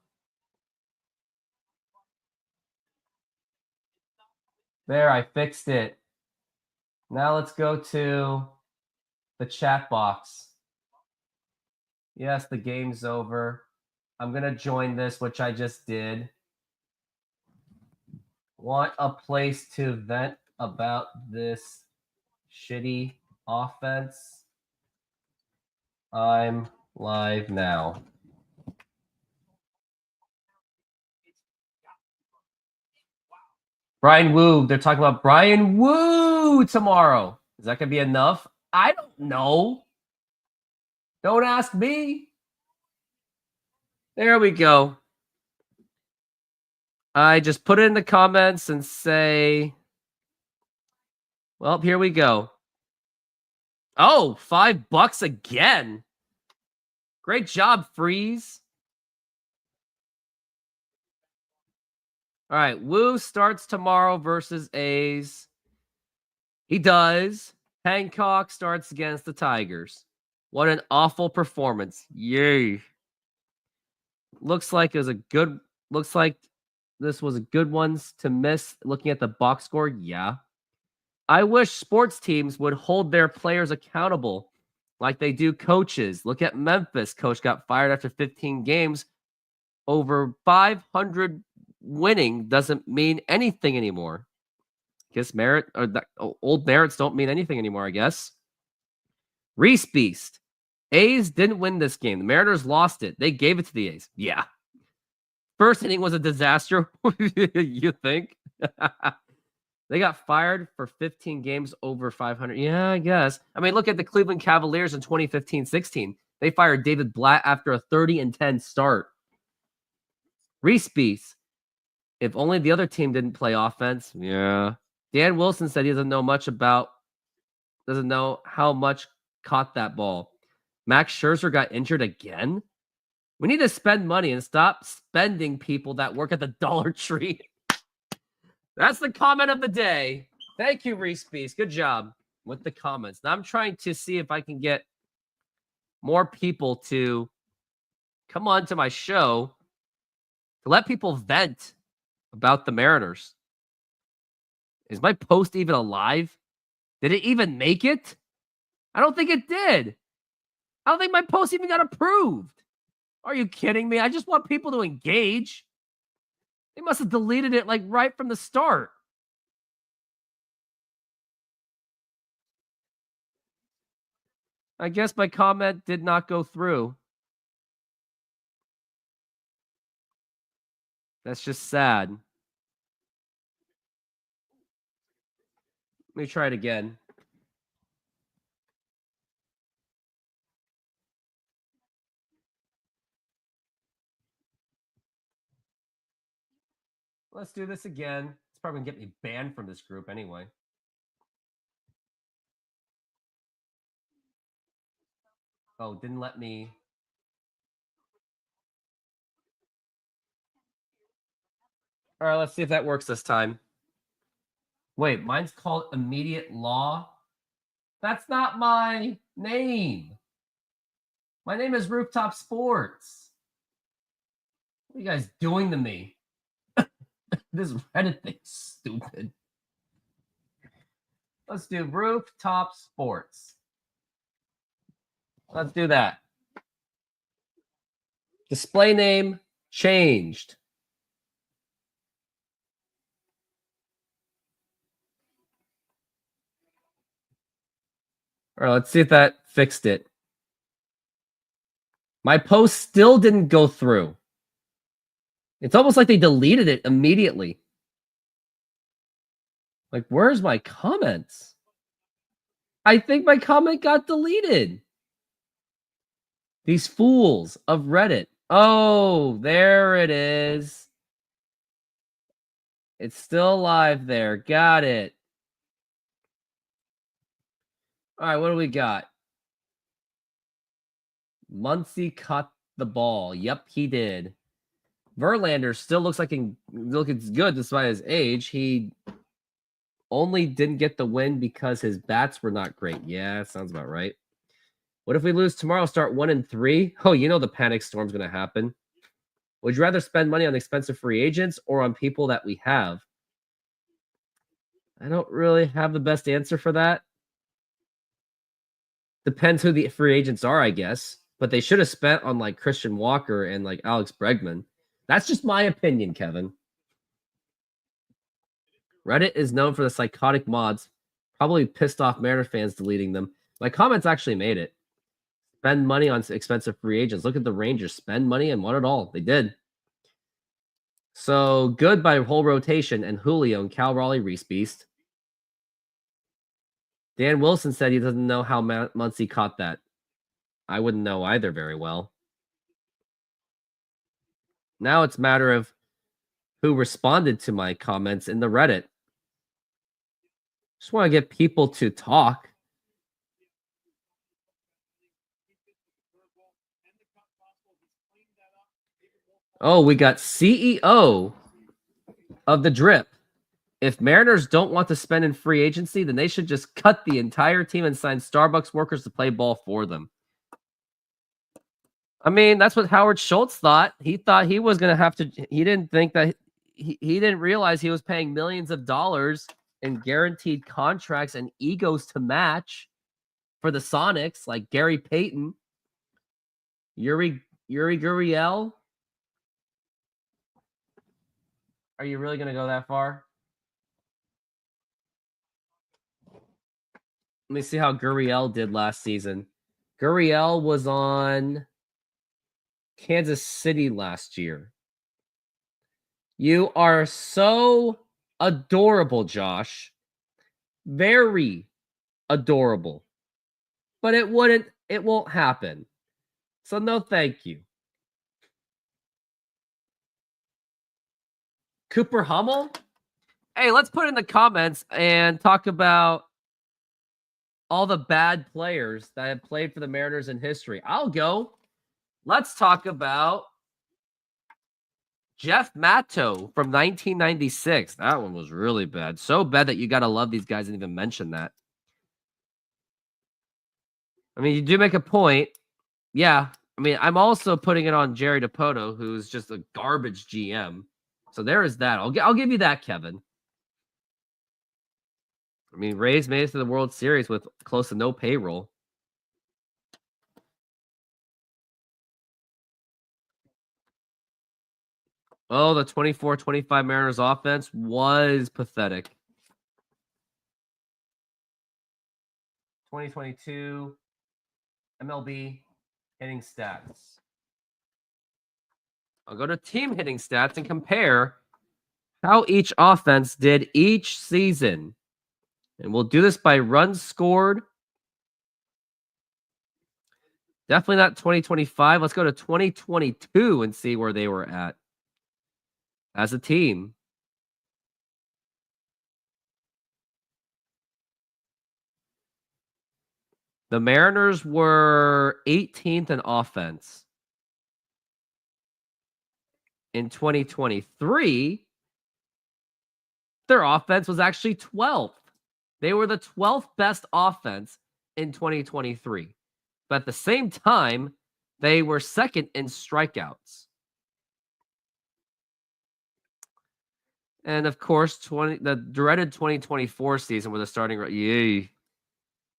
There, I fixed it. Now let's go to the chat box. Yes, the game's over. I'm going to join this, which I just did. Want a place to vent about this shitty offense? I'm live now. Brian Wu. They're talking about Brian Wu tomorrow. Is that going to be enough? I don't know. Don't ask me. There we go. I just put it in the comments and say, well, here we go. Oh, $5 again. Great job, Freeze. All right, Wu starts tomorrow versus A's. He does. Hancock starts against the Tigers. What an awful performance. Yay. Looks like this was a good ones to miss looking at the box score. Yeah. I wish sports teams would hold their players accountable like they do coaches. Look at Memphis. Coach got fired after 15 games. Over 500 winning doesn't mean anything anymore. Guess old merits don't mean anything anymore, I guess. Reese Beast. A's didn't win this game. The Mariners lost it. They gave it to the A's. Yeah. First inning was a disaster. You think? They got fired for 15 games over 500. Yeah, I guess. I mean, look at the Cleveland Cavaliers in 2015-16. They fired David Blatt after a 30-10 start. Reese Beast. If only the other team didn't play offense. Yeah. Dan Wilson said he doesn't know how much caught that ball. Max Scherzer got injured again. We need to spend money and stop spending people that work at the Dollar Tree. That's the comment of the day. Thank you, Reese Beast. Good job with the comments. Now I'm trying to see if I can get more people to come on to my show to let people vent about the Mariners. Is my post even alive? Did it even make it? I don't think it did. I don't think my post even got approved. Are you kidding me? I just want people to engage. They must have deleted it like right from the start. I guess my comment did not go through. That's just sad. Let me try it again. Let's do this again. It's probably going to get me banned from this group anyway. Oh, didn't let me. All right, let's see if that works this time. Wait, mine's called Immediate Law. That's not my name. My name is RoofTopSports. What are you guys doing to me? This Reddit thing's stupid. Let's do RoofTopSports. Let's do that. Display name changed. All right, let's see if that fixed it. My post still didn't go through. It's almost like they deleted it immediately. Like, where's my comments? I think my comment got deleted. These fools of Reddit. Oh, there it is. It's still live there. Got it. All right, what do we got? Muncy caught the ball. Yep, he did. Verlander still looks like it's good despite his age. He only didn't get the win because his bats were not great. Yeah, sounds about right. What if we lose tomorrow, start 1-3? Oh, you know the panic storm's going to happen. Would you rather spend money on expensive free agents or on people that we have? I don't really have the best answer for that. Depends who the free agents are, I guess. But they should have spent on like Christian Walker and like Alex Bregman. That's just my opinion, Kevin. Reddit is known for the psychotic mods. Probably pissed off Mariner fans deleting them. My comments actually made it. Spend money on expensive free agents. Look at the Rangers. Spend money and won it all. They did. So good by whole rotation and Julio and Cal Raleigh, Reese Beast. Dan Wilson said he doesn't know how Muncy caught that. I wouldn't know either very well. Now it's a matter of who responded to my comments in the Reddit. Just want to get people to talk. Oh, we got CEO of the drip. If Mariners don't want to spend in free agency, then they should just cut the entire team and sign Starbucks workers to play ball for them. I mean, that's what Howard Schultz thought. He thought he was going to have to. He didn't think that he didn't realize he was paying millions of dollars in guaranteed contracts and egos to match for the Sonics, like Gary Payton, Yuri Gurriel. Are you really going to go that far? Let me see how Gurriel did last season. Gurriel was on Kansas City last year. You are so adorable, Josh. Very adorable. But it won't happen. So no thank you. Cooper Hummel? Hey, let's put in the comments and talk about all the bad players that have played for the Mariners in history. I'll go. Let's talk about Jeff Matto from 1996. That one was really bad. So bad that you got to love these guys and even mention that. I mean, you do make a point. Yeah. I mean, I'm also putting it on Jerry DiPoto, who's just a garbage GM. So there is that. I'll give you that, Kevin. I mean, Rays made it to the World Series with close to no payroll. Oh, the 24-25 Mariners offense was pathetic. 2022 MLB hitting stats. I'll go to team hitting stats and compare how each offense did each season. And we'll do this by runs scored. Definitely not 2025. Let's go to 2022 and see where they were at as a team. The Mariners were 18th in offense. In 2023, their offense was actually 12th. They were the 12th best offense in 2023. But at the same time, they were second in strikeouts. And of course, the dreaded 2024 season where the starting,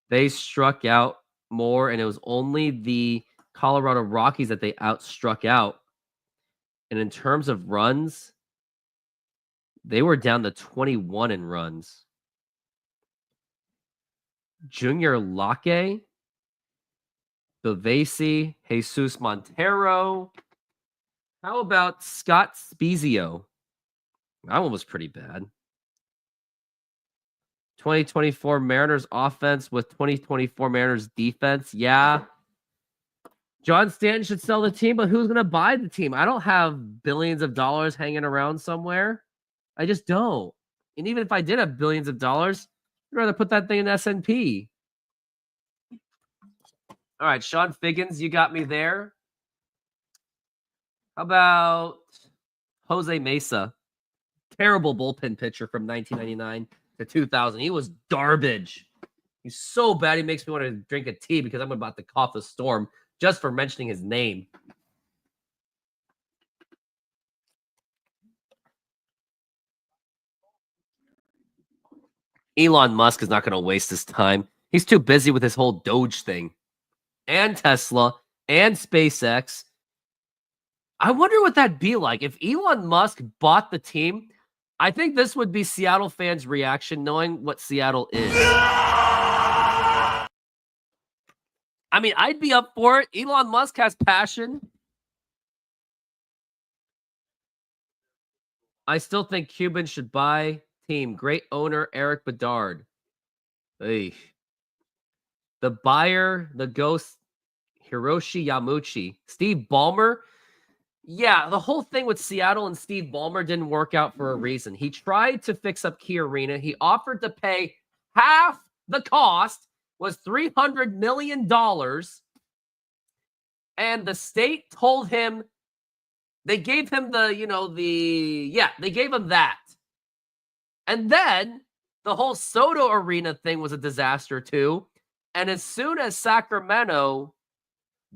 they struck out more, and it was only the Colorado Rockies that they outstruck out. And in terms of runs, they were down to 21 in runs. Junior Lake, Bavasi, Jesus Montero. How about Scott Spezio? That one was pretty bad. 2024 Mariners offense with 2024 Mariners defense. Yeah. John Stanton should sell the team, but who's going to buy the team? I don't have billions of dollars hanging around somewhere. I just don't. And even if I did have billions of dollars, I'd rather put that thing in S&P. All right, Sean Figgins, you got me there. How about Jose Mesa? Terrible bullpen pitcher from 1999 to 2000. He was garbage. He's so bad, he makes me want to drink a tea because I'm about to cough a storm just for mentioning his name. Elon Musk is not going to waste his time. He's too busy with his whole Doge thing. And Tesla. And SpaceX. I wonder what that'd be like. If Elon Musk bought the team, I think this would be Seattle fans' reaction knowing what Seattle is. I mean, I'd be up for it. Elon Musk has passion. I still think Cuban should buy team. Great owner, Eric Bedard. Hey. The buyer, the ghost, Hiroshi Yamauchi. Steve Ballmer. Yeah, the whole thing with Seattle and Steve Ballmer didn't work out for a reason. He tried to fix up Key Arena. He offered to pay half the cost, was $300 million. And the state told him, they gave him they gave him that. And then the whole Soto Arena thing was a disaster too. And as soon as Sacramento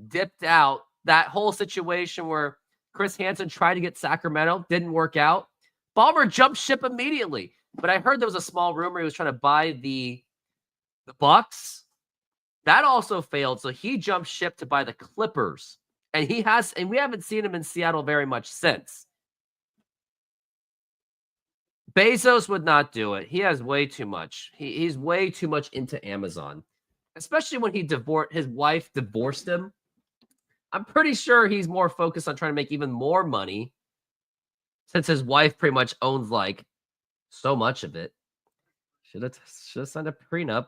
dipped out, that whole situation where Chris Hansen tried to get Sacramento, didn't work out, Ballmer jumped ship immediately. But I heard there was a small rumor he was trying to buy the Bucks. That also failed, so he jumped ship to buy the Clippers. And we haven't seen him in Seattle very much since. Bezos would not do it. He has way too much. He's way too much into Amazon. Especially when his wife divorced him. I'm pretty sure he's more focused on trying to make even more money since his wife pretty much owns like so much of it. Should have signed a prenup.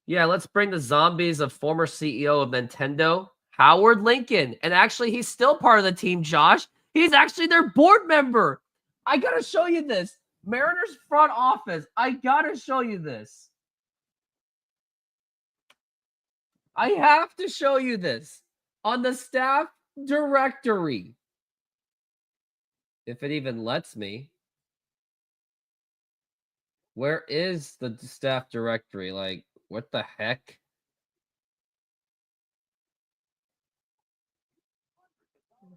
Yeah, let's bring the zombies of former CEO of Nintendo, Howard Lincoln. And actually, he's still part of the team, Josh. He's actually their board member. I got to show you this. Mariners front office. I got to show you this. I have to show you this on the staff directory. If it even lets me. Where is the staff directory? Like, what the heck?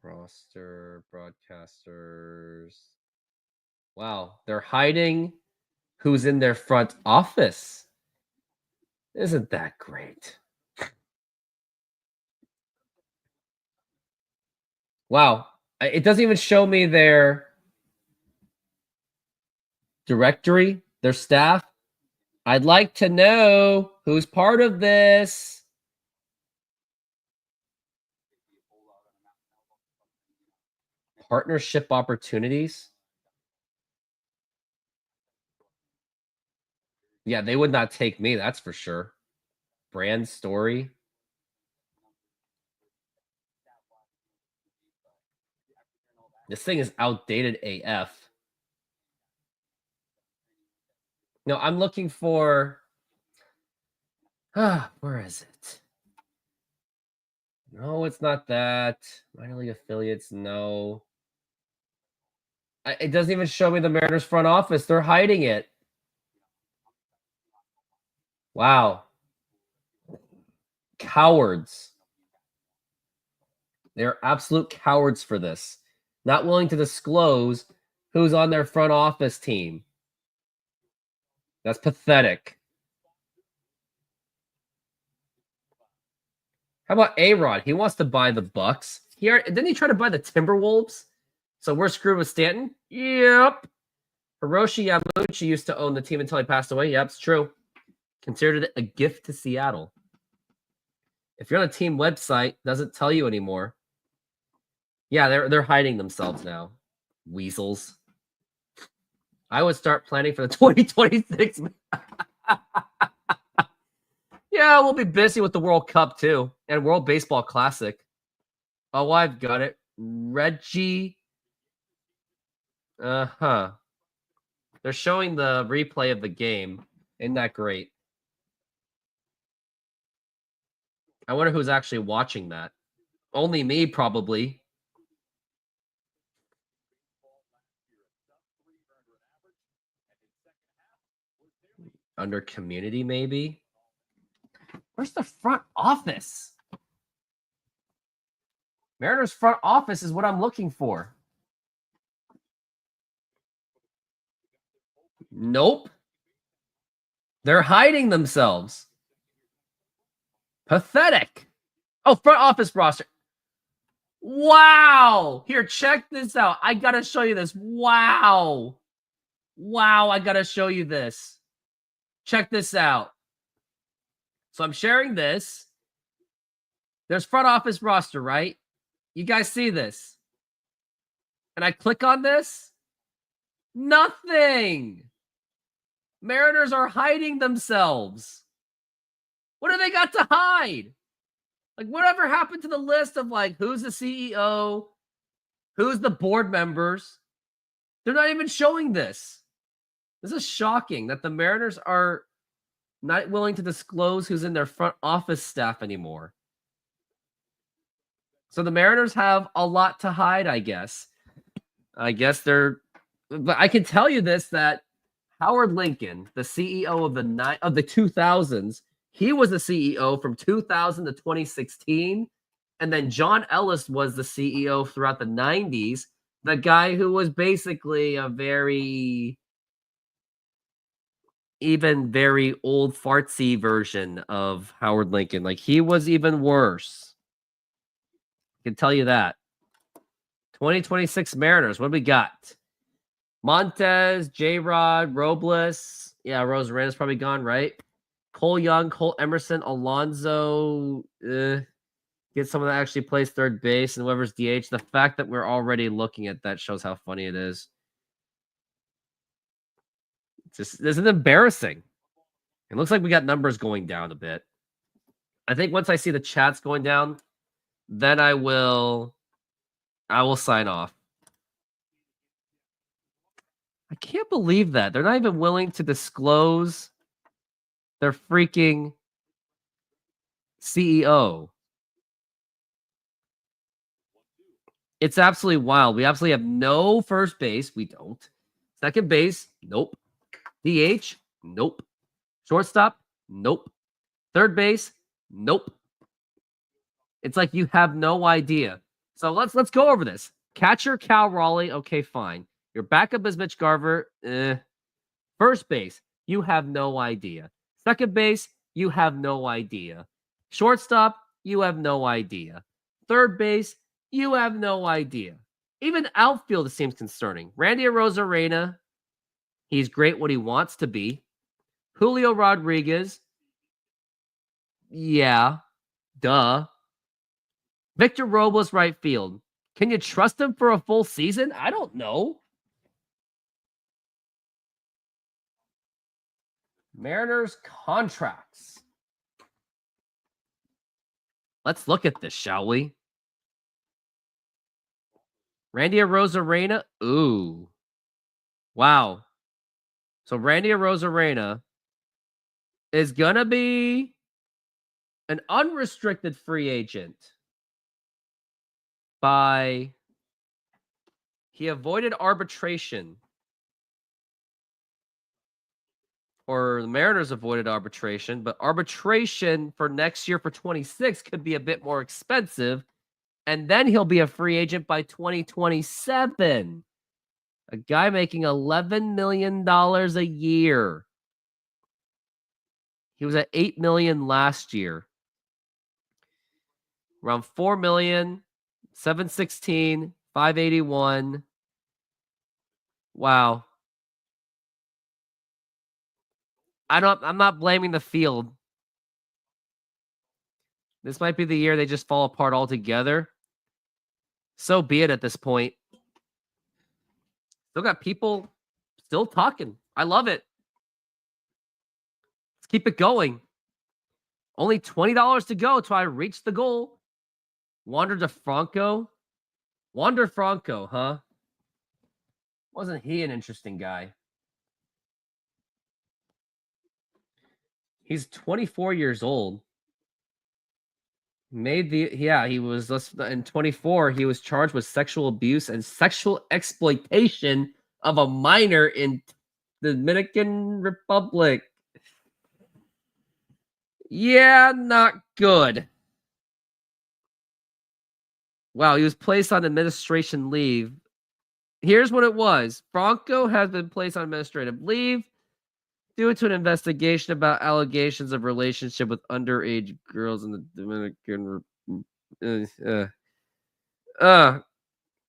Roster, broadcasters. Wow, they're hiding who's in their front office. Isn't that great? Wow, it doesn't even show me their directory, their staff. I'd like to know who's part of this. Partnership opportunities. Yeah, they would not take me, that's for sure. Brand story. This thing is outdated AF. No, I'm looking for... where is it? No, it's not that. Minor league affiliates, no. It doesn't even show me the Mariners front office. They're hiding it. Wow. Cowards. They're absolute cowards for this. Not willing to disclose who's on their front office team. That's pathetic. How about A-Rod? He wants to buy the Bucks. Didn't he try to buy the Timberwolves? So we're screwed with Stanton? Yep. Hiroshi Yamauchi used to own the team until he passed away. Yep, it's true. Considered it a gift to Seattle. If you're on a team website, doesn't tell you anymore. Yeah, they're hiding themselves now. Weasels. I would start planning for the 2026. Yeah, we'll be busy with the World Cup too. And World Baseball Classic. Oh, I've got it. Reggie. They're showing the replay of the game. Isn't that great? I wonder who's actually watching that. Only me, probably. Under community, maybe? Where's the front office? Mariners front office is what I'm looking for. Nope. They're hiding themselves. Pathetic. Oh, front office roster. Wow. Here, check this out. I got to show you this. Wow. Wow, I got to show you this. Check this out. So I'm sharing this. There's front office roster, right? You guys see this? And I click on this. Nothing. Mariners are hiding themselves. What do they got to hide? Like, whatever happened to the list of, like, who's the CEO? Who's the board members? They're not even showing this. This is shocking that the Mariners are not willing to disclose who's in their front office staff anymore. So the Mariners have a lot to hide, I guess. I guess they're but I can tell you this, that Howard Lincoln, the CEO of the 2000s, he was the CEO from 2000 to 2016. And then John Ellis was the CEO throughout the 90s. The guy who was basically a very old fartsy version of Howard Lincoln. Like, he was even worse. I can tell you that. 2026 Mariners, what do we got? Montez, J-Rod, Robles. Yeah, Rosarena's probably gone, right? Cole Young, Cole Emerson, Alonso. Get someone that actually plays third base and whoever's DH. The fact that we're already looking at that shows how funny it is. This is embarrassing. It looks like we got numbers going down a bit. I think once I see the chats going down, then I will sign off. I can't believe that. They're not even willing to disclose their freaking CEO. It's absolutely wild. We absolutely have no first base. We don't. Second base, nope. DH, nope. Shortstop, nope. Third base, nope. It's like you have no idea. So let's go over this. Catcher, Cal Raleigh, okay, fine. Your backup is Mitch Garver. First base, you have no idea. Second base, you have no idea. Shortstop, you have no idea. Third base, you have no idea. Even outfield seems concerning. Randy Arozarena, he's great what he wants to be. Julio Rodriguez, yeah, duh. Victor Robles, right field. Can you trust him for a full season? I don't know. Mariners contracts. Let's look at this, shall we? Randy Arozarena. Ooh. Wow. So Randy Arozarena is going to be an unrestricted free agent he avoided arbitration. Or the Mariners avoided arbitration, but arbitration for next year for 26 could be a bit more expensive. And then he'll be a free agent by 2027. A guy making $11 million a year. He was at $8 million last year. Around $4 million, 716, 581. Wow. I'm not blaming the field. This might be the year they just fall apart altogether. So be it at this point. Still got people still talking. I love it. Let's keep it going. Only $20 to go till I reach the goal. Wander DeFranco. Wander Franco, huh? Wasn't he an interesting guy? He's 24 years old. He was in 24. He was charged with sexual abuse and sexual exploitation of a minor in the Dominican Republic. Yeah, not good. Wow, he was placed on administration leave. Here's what it was. Franco has been placed on administrative leave due to an investigation about allegations of relationship with underage girls in the Dominican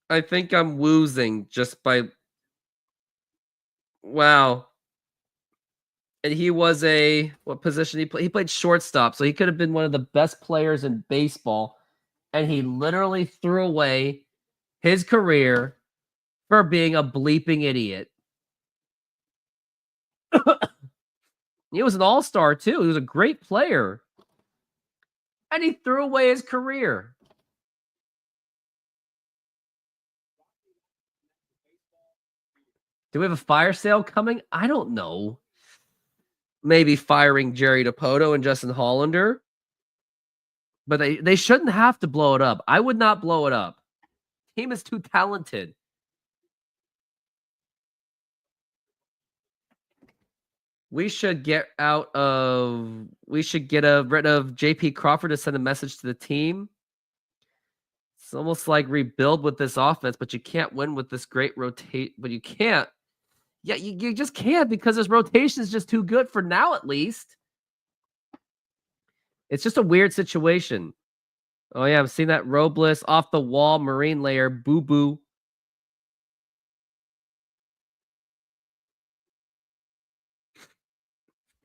I think I'm woozing just by... Wow. And he was what position he played? He played shortstop, so he could have been one of the best players in baseball. And he literally threw away his career for being a bleeping idiot. He was an all-star, too. He was a great player. And he threw away his career. Do we have a fire sale coming? I don't know. Maybe firing Jerry DiPoto and Justin Hollander. But they shouldn't have to blow it up. I would not blow it up. Team is too talented. We should get rid of JP Crawford to send a message to the team. It's almost like rebuild with this offense, but you can't win with this great rotate. But you can't. Yeah, you just can't because this rotation is just too good for now, at least. It's just a weird situation. Oh, yeah, I've seen that Robles off the wall, marine layer, boo-boo.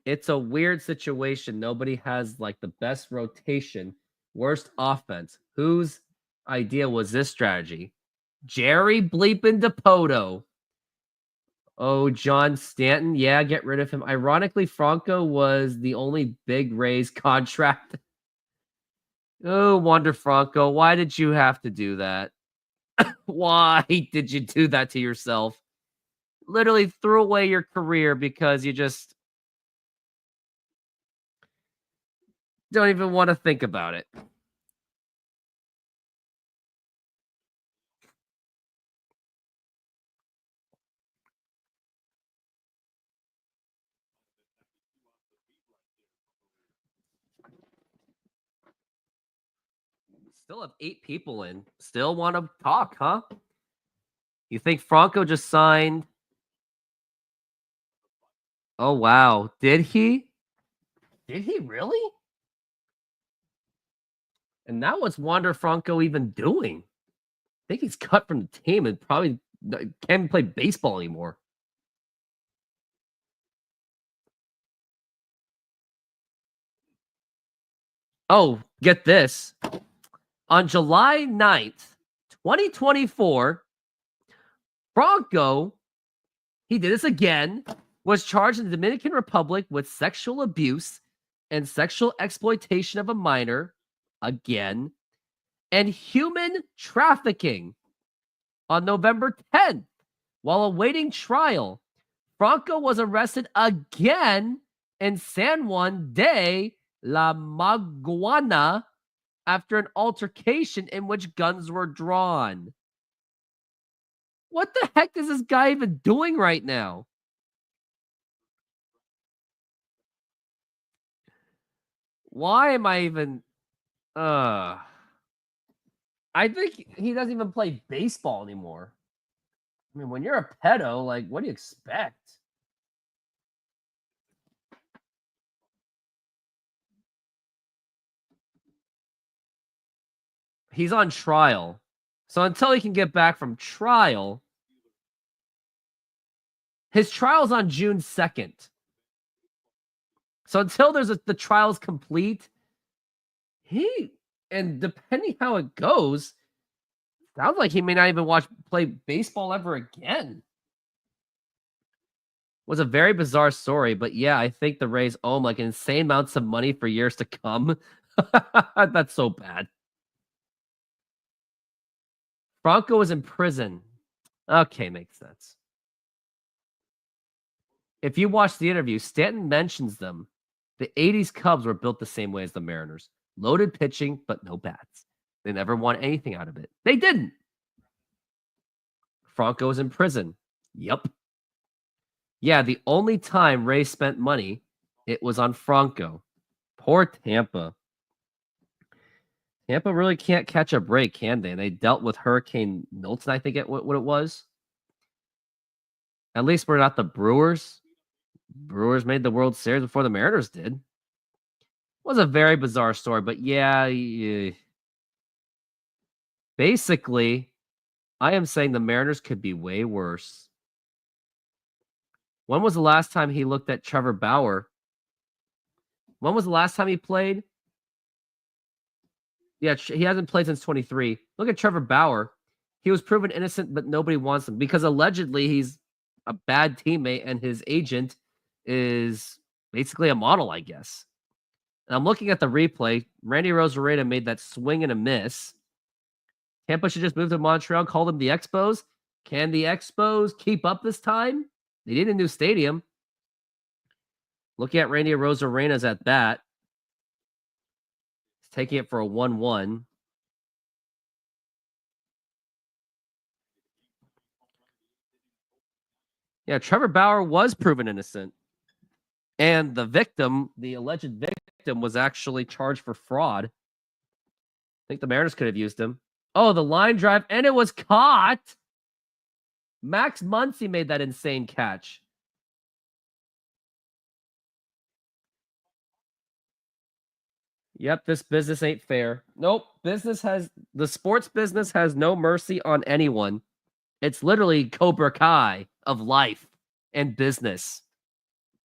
It's a weird situation. Nobody has, like, the best rotation, worst offense. Whose idea was this strategy? Jerry bleeping Dipoto. Oh, John Stanton. Yeah, get rid of him. Ironically, Franco was the only big Rays contract. Oh, Wander Franco, why did you have to do that? Why did you do that to yourself? Literally threw away your career because you just don't even want to think about it. Still have 8 people in. Still want to talk, huh? You think Franco just signed? Oh, wow. Did he? Did he really? And now what's Wander Franco even doing? I think he's cut from the team and probably can't even play baseball anymore. Oh, get this. On July 9th, 2024, Franco, he did this again, was charged in the Dominican Republic with sexual abuse and sexual exploitation of a minor, again, and human trafficking. On November 10th, while awaiting trial, Franco was arrested again in San Juan de la Maguana after an altercation in which guns were drawn. What the heck is this guy even doing right now? Why am I even... I think he doesn't even play baseball anymore. I mean, when you're a pedo, like, what do you expect? He's on trial. So until he can get back from trial, his trial's on June 2nd. So until the trial's complete, and depending how it goes, sounds like he may not even play baseball ever again. Was a very bizarre story, but yeah, I think the Rays owe him like insane amounts of money for years to come. That's so bad. Franco was in prison. Okay, makes sense. If you watch the interview, Stanton mentions them. The 80s Cubs were built the same way as the Mariners. Loaded pitching, but no bats. They never won anything out of it. They didn't. Franco was in prison. Yep. Yeah, the only time Ray spent money, it was on Franco. Poor Tampa. Tampa really can't catch a break, can they? They dealt with Hurricane Milton, I think what it was. At least we're not the Brewers. Brewers made the World Series before the Mariners did. It was a very bizarre story, but yeah. Basically, I am saying the Mariners could be way worse. When was the last time he looked at Trevor Bauer? When was the last time he played? Yeah, he hasn't played since 23. Look at Trevor Bauer. He was proven innocent, but nobody wants him because allegedly he's a bad teammate and his agent is basically a model, I guess. And I'm looking at the replay. Randy Rosarena made that swing and a miss. Tampa should just move to Montreal, call them the Expos. Can the Expos keep up this time? They need a new stadium. Looking at Randy Rosarena's at bat. He's taking it for a 1-1. Yeah, Trevor Bauer was proven innocent. And the victim, the alleged victim, was actually charged for fraud. I think the Mariners could have used him. Oh, the line drive, and it was caught. Max Muncy made that insane catch. Yep, this business ain't fair. Nope, the sports business has no mercy on anyone. It's literally Cobra Kai of life and business.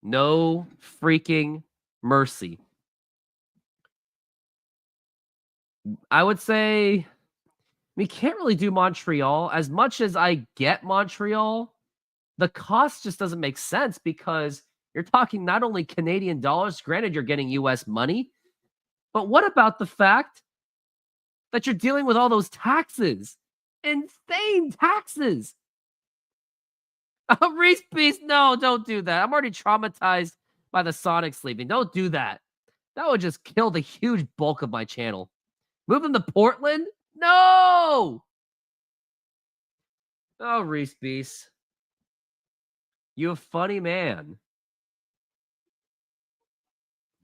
No freaking mercy. I would say we can't really do Montreal. As much as I get Montreal, the cost just doesn't make sense because you're talking not only Canadian dollars, granted you're getting US money, but what about the fact that you're dealing with all those taxes? Insane taxes. Reese Beast, no, don't do that. I'm already traumatized by the Sonics leaving. Don't do that. That would just kill the huge bulk of my channel. Move them to Portland? No! Oh, Reese Beast. You a funny man.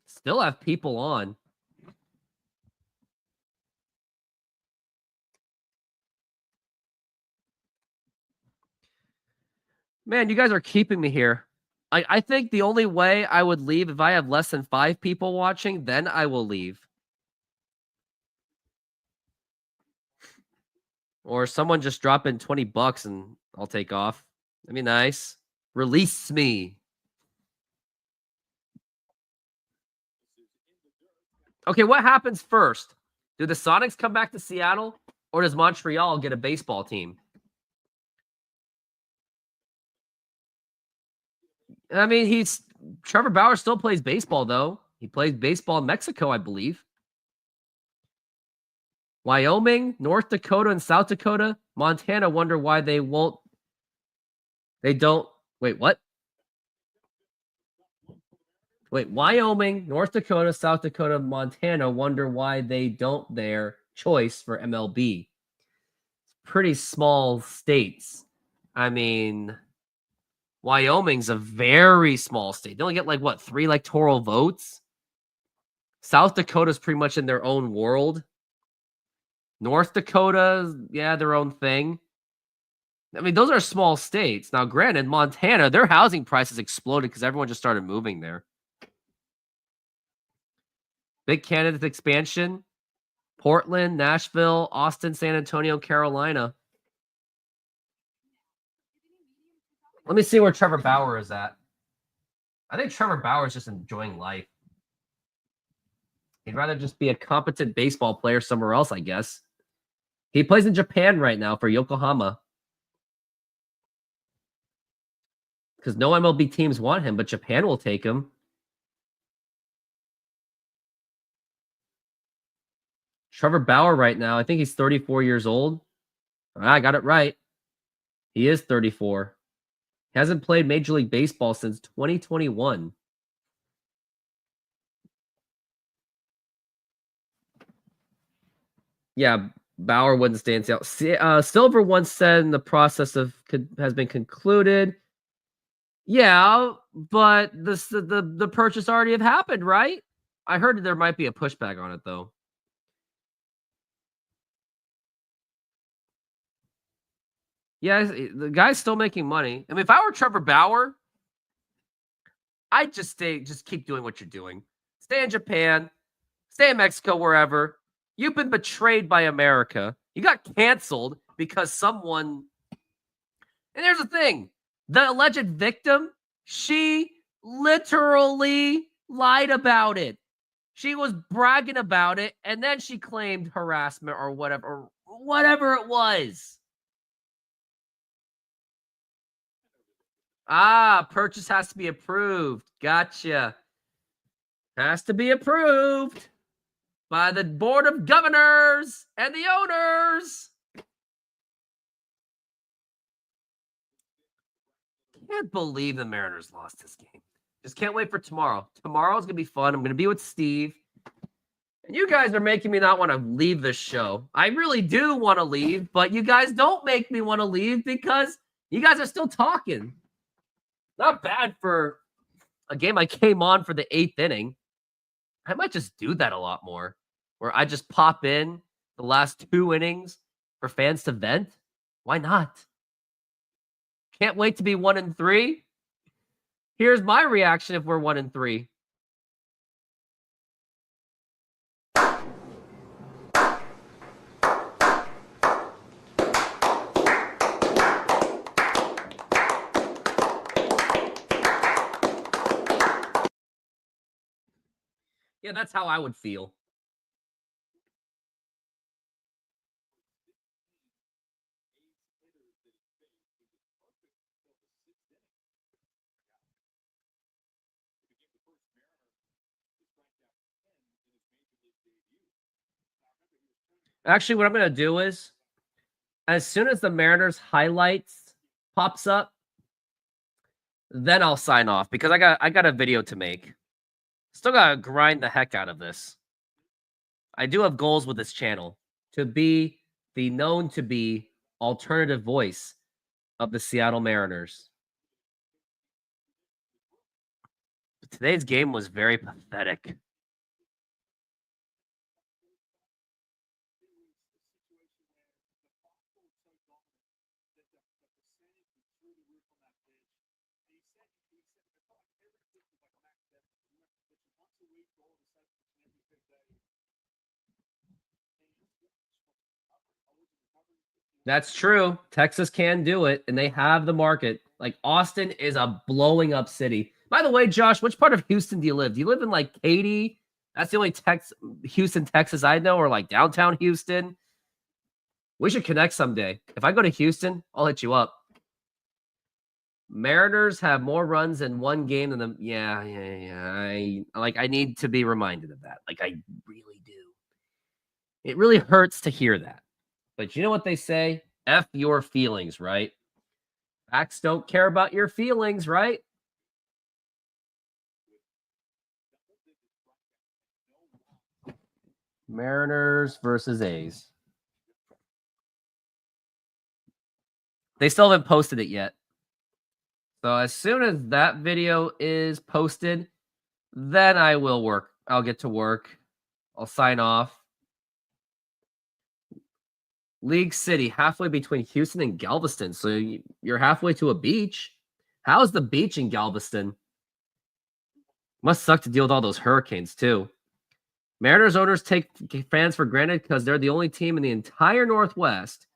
Still have people on. Man, you guys are keeping me here. I think the only way I would leave if I have less than 5 people watching, then I will leave. Or someone just drop in $20 and I'll take off. That'd be nice. Release me. Okay, what happens first? Do the Sonics come back to Seattle? Or does Montreal get a baseball team? I mean, Trevor Bauer still plays baseball, though. He plays baseball in Mexico, I believe. Wyoming, North Dakota, and South Dakota. Montana wonder why they don't. Wait, what? Wait, Wyoming, North Dakota, South Dakota, Montana wonder why they don't their choice for MLB. Pretty small states. I mean, Wyoming's a very small state. They only get like, what, 3 electoral votes? South Dakota's pretty much in their own world. North Dakota, yeah, their own thing. I mean, those are small states. Now, granted, Montana, their housing prices exploded because everyone just started moving there. Big candidate expansion. Portland, Nashville, Austin, San Antonio, Carolina. Let me see where Trevor Bauer is at. I think Trevor Bauer is just enjoying life. He'd rather just be a competent baseball player somewhere else, I guess. He plays in Japan right now for Yokohama. Because no MLB teams want him, but Japan will take him. Trevor Bauer right now, I think he's 34 years old. I got it right. He is 34. He hasn't played Major League Baseball since 2021. Yeah, Bauer wouldn't stand out. Silver once said the process has been concluded. Yeah, but the purchase already have happened, right? I heard there might be a pushback on it, though. Yeah, the guy's still making money. I mean, if I were Trevor Bauer, I'd just keep doing what you're doing. Stay in Japan, stay in Mexico, wherever. You've been betrayed by America. You got canceled because someone... And here's the thing. The alleged victim, she literally lied about it. She was bragging about it, and then she claimed harassment or whatever it was. Purchase has to be approved. Gotcha. Has to be approved by the Board of Governors and the owners. Can't believe the Mariners lost this game. Just can't wait for tomorrow. Tomorrow's going to be fun. I'm going to be with Steve. And you guys are making me not want to leave this show. I really do want to leave, but you guys don't make me want to leave because you guys are still talking. Not bad for a game I came on for the 8th inning. I might just do that a lot more, where I just pop in the last 2 innings for fans to vent. Why not? Can't wait to be 1-3. Here's my reaction if we're 1-3. Yeah, that's how I would feel. Actually, what I'm going to do is, as soon as the Mariners highlights pops up, then I'll sign off because I got a video to make. Still got to grind the heck out of this. I do have goals with this channel to be the known to be alternative voice of the Seattle Mariners. But today's game was very pathetic. That's true. Texas can do it, and they have the market. Like, Austin is a blowing up city. By the way, Josh, which part of Houston do you live? Do you live in, like, Katy? That's the only Houston, Texas I know, or, like, downtown Houston? We should connect someday. If I go to Houston, I'll hit you up. Mariners have more runs in one game than the... Yeah. I need to be reminded of that. Like, I really do. It really hurts to hear that. But you know what they say? F your feelings, right? Facts don't care about your feelings, right? Mariners versus A's. They still haven't posted it yet. So as soon as that video is posted, then I will work. I'll get to work. I'll sign off. League City, halfway between Houston and Galveston. So you're halfway to a beach. How's the beach in Galveston? Must suck to deal with all those hurricanes, too. Mariners owners take fans for granted because they're the only team in the entire Northwest.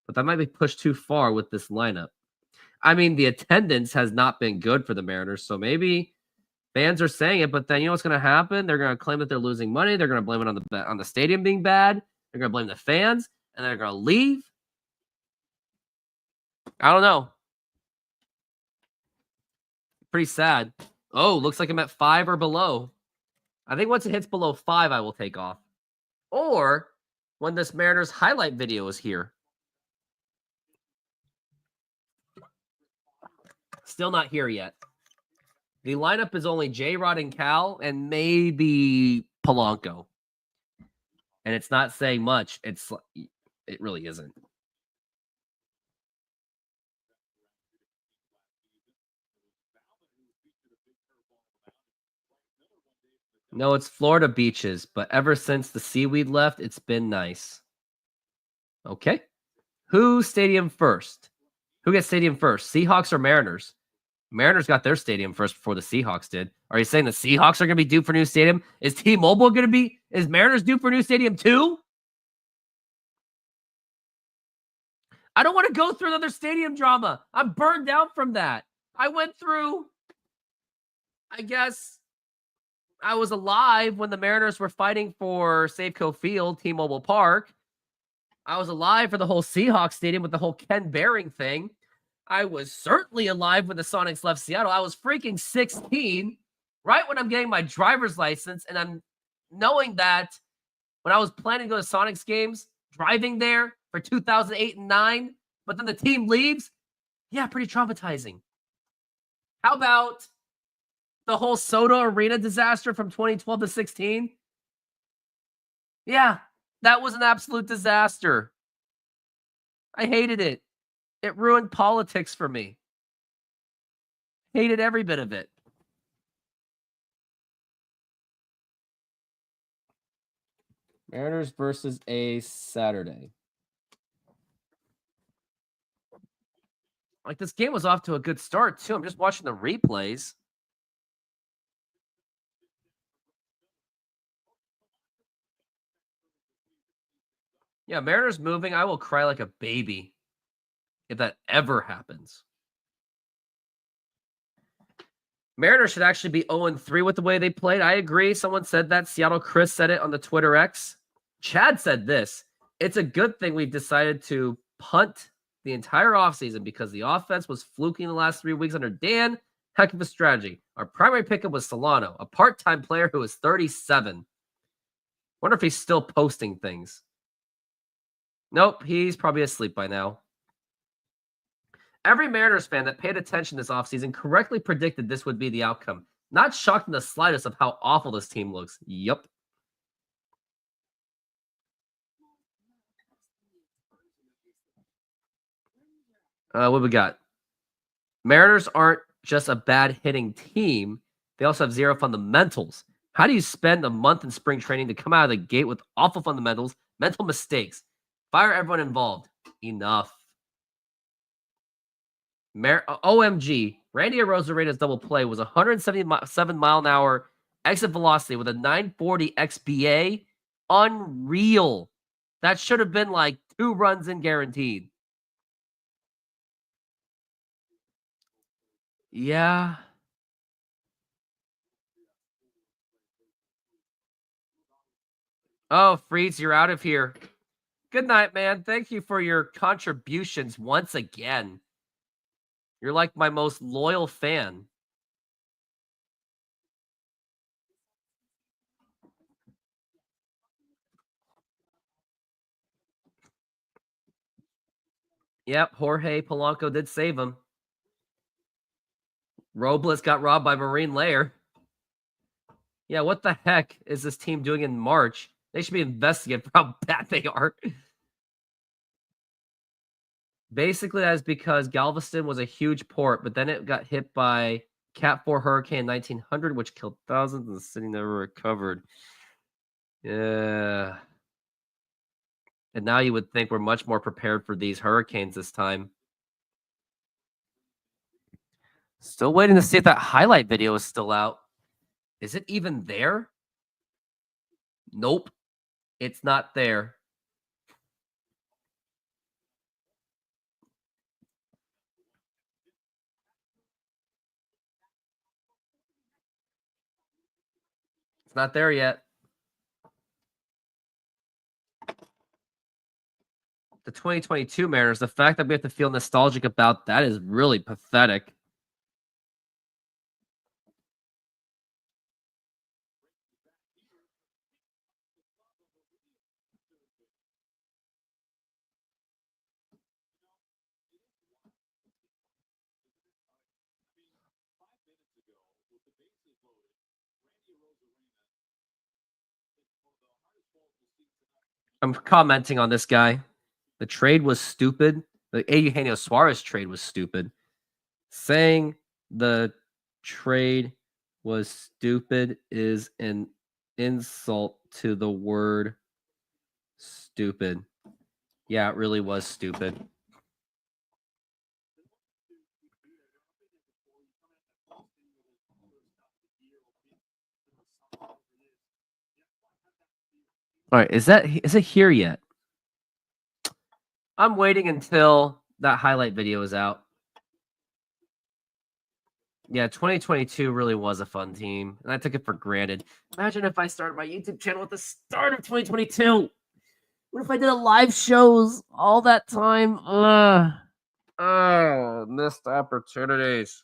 But that might be pushed too far with this lineup. I mean, the attendance has not been good for the Mariners. So maybe fans are saying it, but then you know what's going to happen? They're going to claim that they're losing money. They're going to blame it on the stadium being bad. They're going to blame the fans. And they're going to leave. I don't know. Pretty sad. Oh, looks like I'm at 5 or below. I think once it hits below 5, I will take off. Or when this Mariners highlight video is here. Still not here yet. The lineup is only J-Rod and Cal and maybe Polanco. And it's not saying much. It really isn't. No, it's Florida beaches, but ever since the seaweed left, it's been nice. Okay. Who's stadium first? Who gets stadium first? Seahawks or Mariners? Mariners got their stadium first before the Seahawks did. Are you saying the Seahawks are going to be due for a new stadium? Is T-Mobile going to be? Is Mariners due for a new stadium too? I don't want to go through another stadium drama. I'm burned out from that. I went through, I guess, I was alive when the Mariners were fighting for Safeco Field, T-Mobile Park. I was alive for the whole Seahawks stadium with the whole Ken Behring thing. I was certainly alive when the Sonics left Seattle. I was freaking 16, right when I'm getting my driver's license, and I'm knowing that when I was planning to go to Sonics games, driving there for 2008 and 9, but then the team leaves. Yeah, pretty traumatizing. How about the whole Soda Arena disaster from 2012 to 16? Yeah, that was an absolute disaster. I hated it. It ruined politics for me. Hated every bit of it. Mariners versus a Saturday. Like, this game was off to a good start, too. I'm just watching the replays. Yeah, Mariners moving. I will cry like a baby if that ever happens. Mariners should actually be 0-3 with the way they played. I agree. Someone said that. Seattle Chris said it on the Twitter X. Chad said this. It's a good thing we've decided to punt the entire offseason because the offense was fluking the last 3 weeks under Dan. Heck of a strategy. Our primary pickup was Solano, a part-time player who is 37. Wonder if he's still posting things. Nope, he's probably asleep by now. Every Mariners fan that paid attention this offseason correctly predicted this would be the outcome. Not shocked in the slightest of how awful this team looks. Yup. What we got? Mariners aren't just a bad hitting team. They also have zero fundamentals. How do you spend a month in spring training to come out of the gate with awful fundamentals, mental mistakes? Fire everyone involved. Enough. OMG. Randy Arozarena's double play was 177 mile an hour exit velocity with a 940 XBA. Unreal. That should have been like 2 runs in guaranteed. Yeah. Oh, Freeze, you're out of here. Good night, man. Thank you for your contributions once again. You're like my most loyal fan. Yep, Jorge Polanco did save him. Robles got robbed by Marine Layer. Yeah, what the heck is this team doing in March? They should be investigated for how bad they are. Basically, that is because Galveston was a huge port, but then it got hit by Cat 4 hurricane in 1900, which killed thousands, and the city never recovered. Yeah. And now you would think we're much more prepared for these hurricanes this time. Still waiting to see if that highlight video is still out. Is it even there? Nope. It's not there. It's not there yet. The 2022 Mariners, the fact that we have to feel nostalgic about that is really pathetic. I'm commenting on this guy. The trade was stupid. The Eugenio Suarez trade was stupid. Saying the trade was stupid is an insult to the word stupid. Yeah, it really was stupid. All right, is it here yet? I'm waiting until that highlight video is out. Yeah, 2022 really was a fun team, and I took it for granted. Imagine if I started my YouTube channel at the start of 2022. What if I did a live shows all that time? Oh, missed opportunities.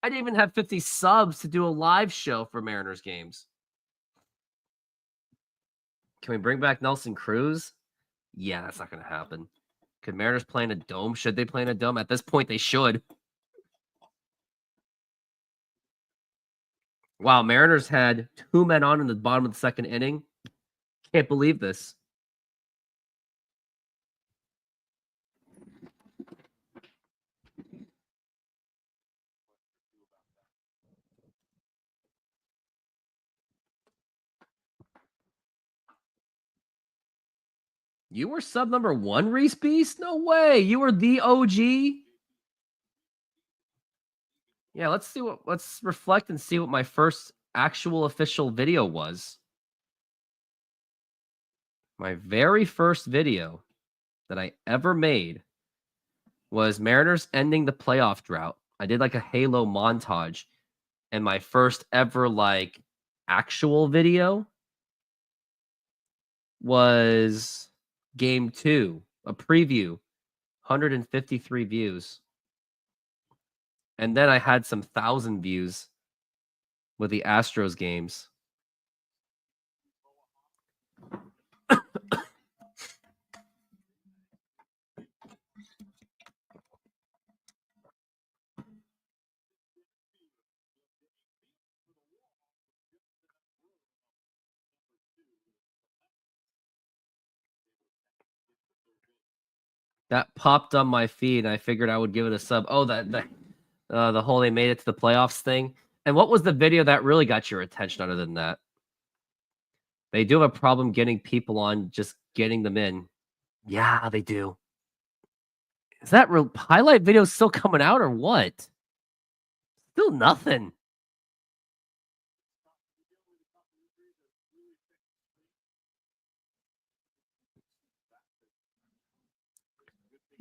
I didn't even have 50 subs to do a live show for Mariners games. Can we bring back Nelson Cruz? Yeah, that's not going to happen. Could Mariners play in a dome? Should they play in a dome? At this point, they should. Wow, Mariners had 2 men on in the bottom of the second inning. Can't believe this. You were sub number 1, Reese Beast? No way. You were the OG? Yeah, let's reflect and see what my first actual official video was. My very first video that I ever made was Mariners ending the playoff drought. I did like a Halo montage, and my first ever like actual video was game 2, a preview, 153 views. And then I had some 1,000 views with the Astros games. That popped on my feed, and I figured I would give it a sub. Oh, the whole they made it to the playoffs thing. And what was the video that really got your attention other than that? They do have a problem getting people on, just getting them in. Yeah, they do. Is that real highlight video still coming out or what? Still nothing.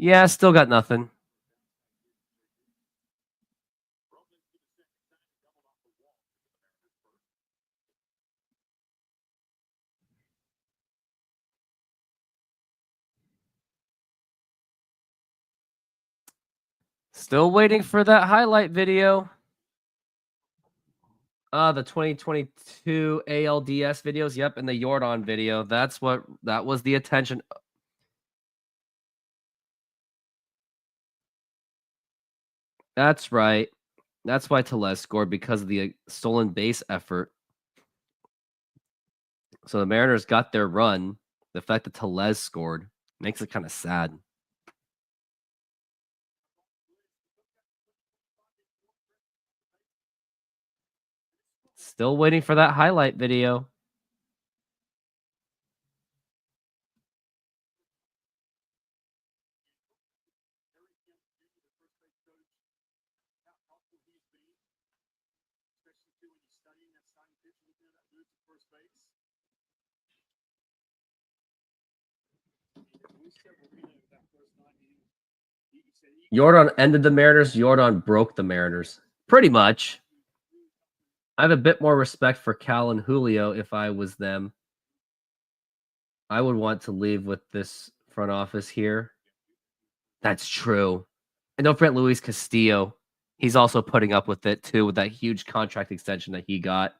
Yeah, still got nothing. Still waiting for that highlight video. The 2022 ALDS videos. Yep, and the Jordan video. That was the attention. That's right. That's why Tellez scored, because of the stolen base effort. So the Mariners got their run. The fact that Tellez scored makes it kind of sad. Still waiting for that highlight video. Jordan ended the Mariners. Jordan broke the Mariners. Pretty much. I have a bit more respect for Cal and Julio. If I was them, I would want to leave with this front office here. That's true. And don't forget Luis Castillo. He's also putting up with it too, with that huge contract extension that he got.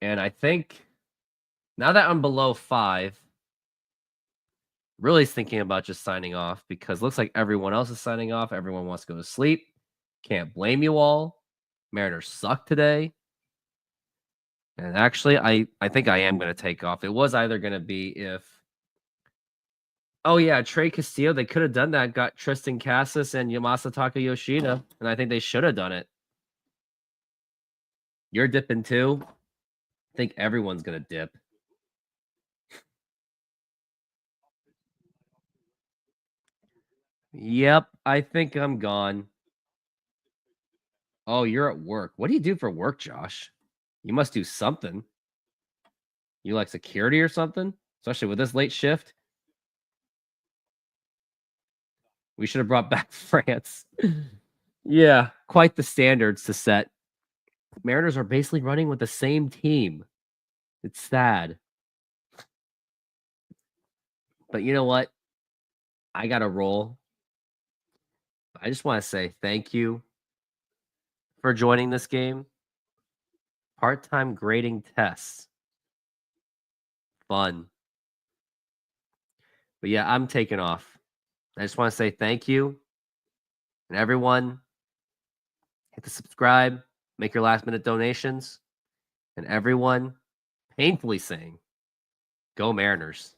And I think now that I'm below 5, really thinking about just signing off, because it looks like everyone else is signing off. Everyone wants to go to sleep. Can't blame you all. Mariners suck today. And actually, I think I am going to take off. It was either going to be if... Oh, yeah, Trey Castillo. They could have done that. Got Tristan Casas and Yamasataka Yoshida. And I think they should have done it. You're dipping too? I think everyone's going to dip. Yep, I think I'm gone. Oh, you're at work. What do you do for work, Josh? You must do something. You like security or something? Especially with this late shift. We should have brought back France. Yeah, quite the standards to set. Mariners are basically running with the same team. It's sad. But you know what? I got to roll. I just want to say thank you for joining this game. Part-time grading tests. Fun. But yeah, I'm taking off. I just want to say thank you. And everyone, hit the subscribe, make your last-minute donations. And everyone, painfully saying, go Mariners.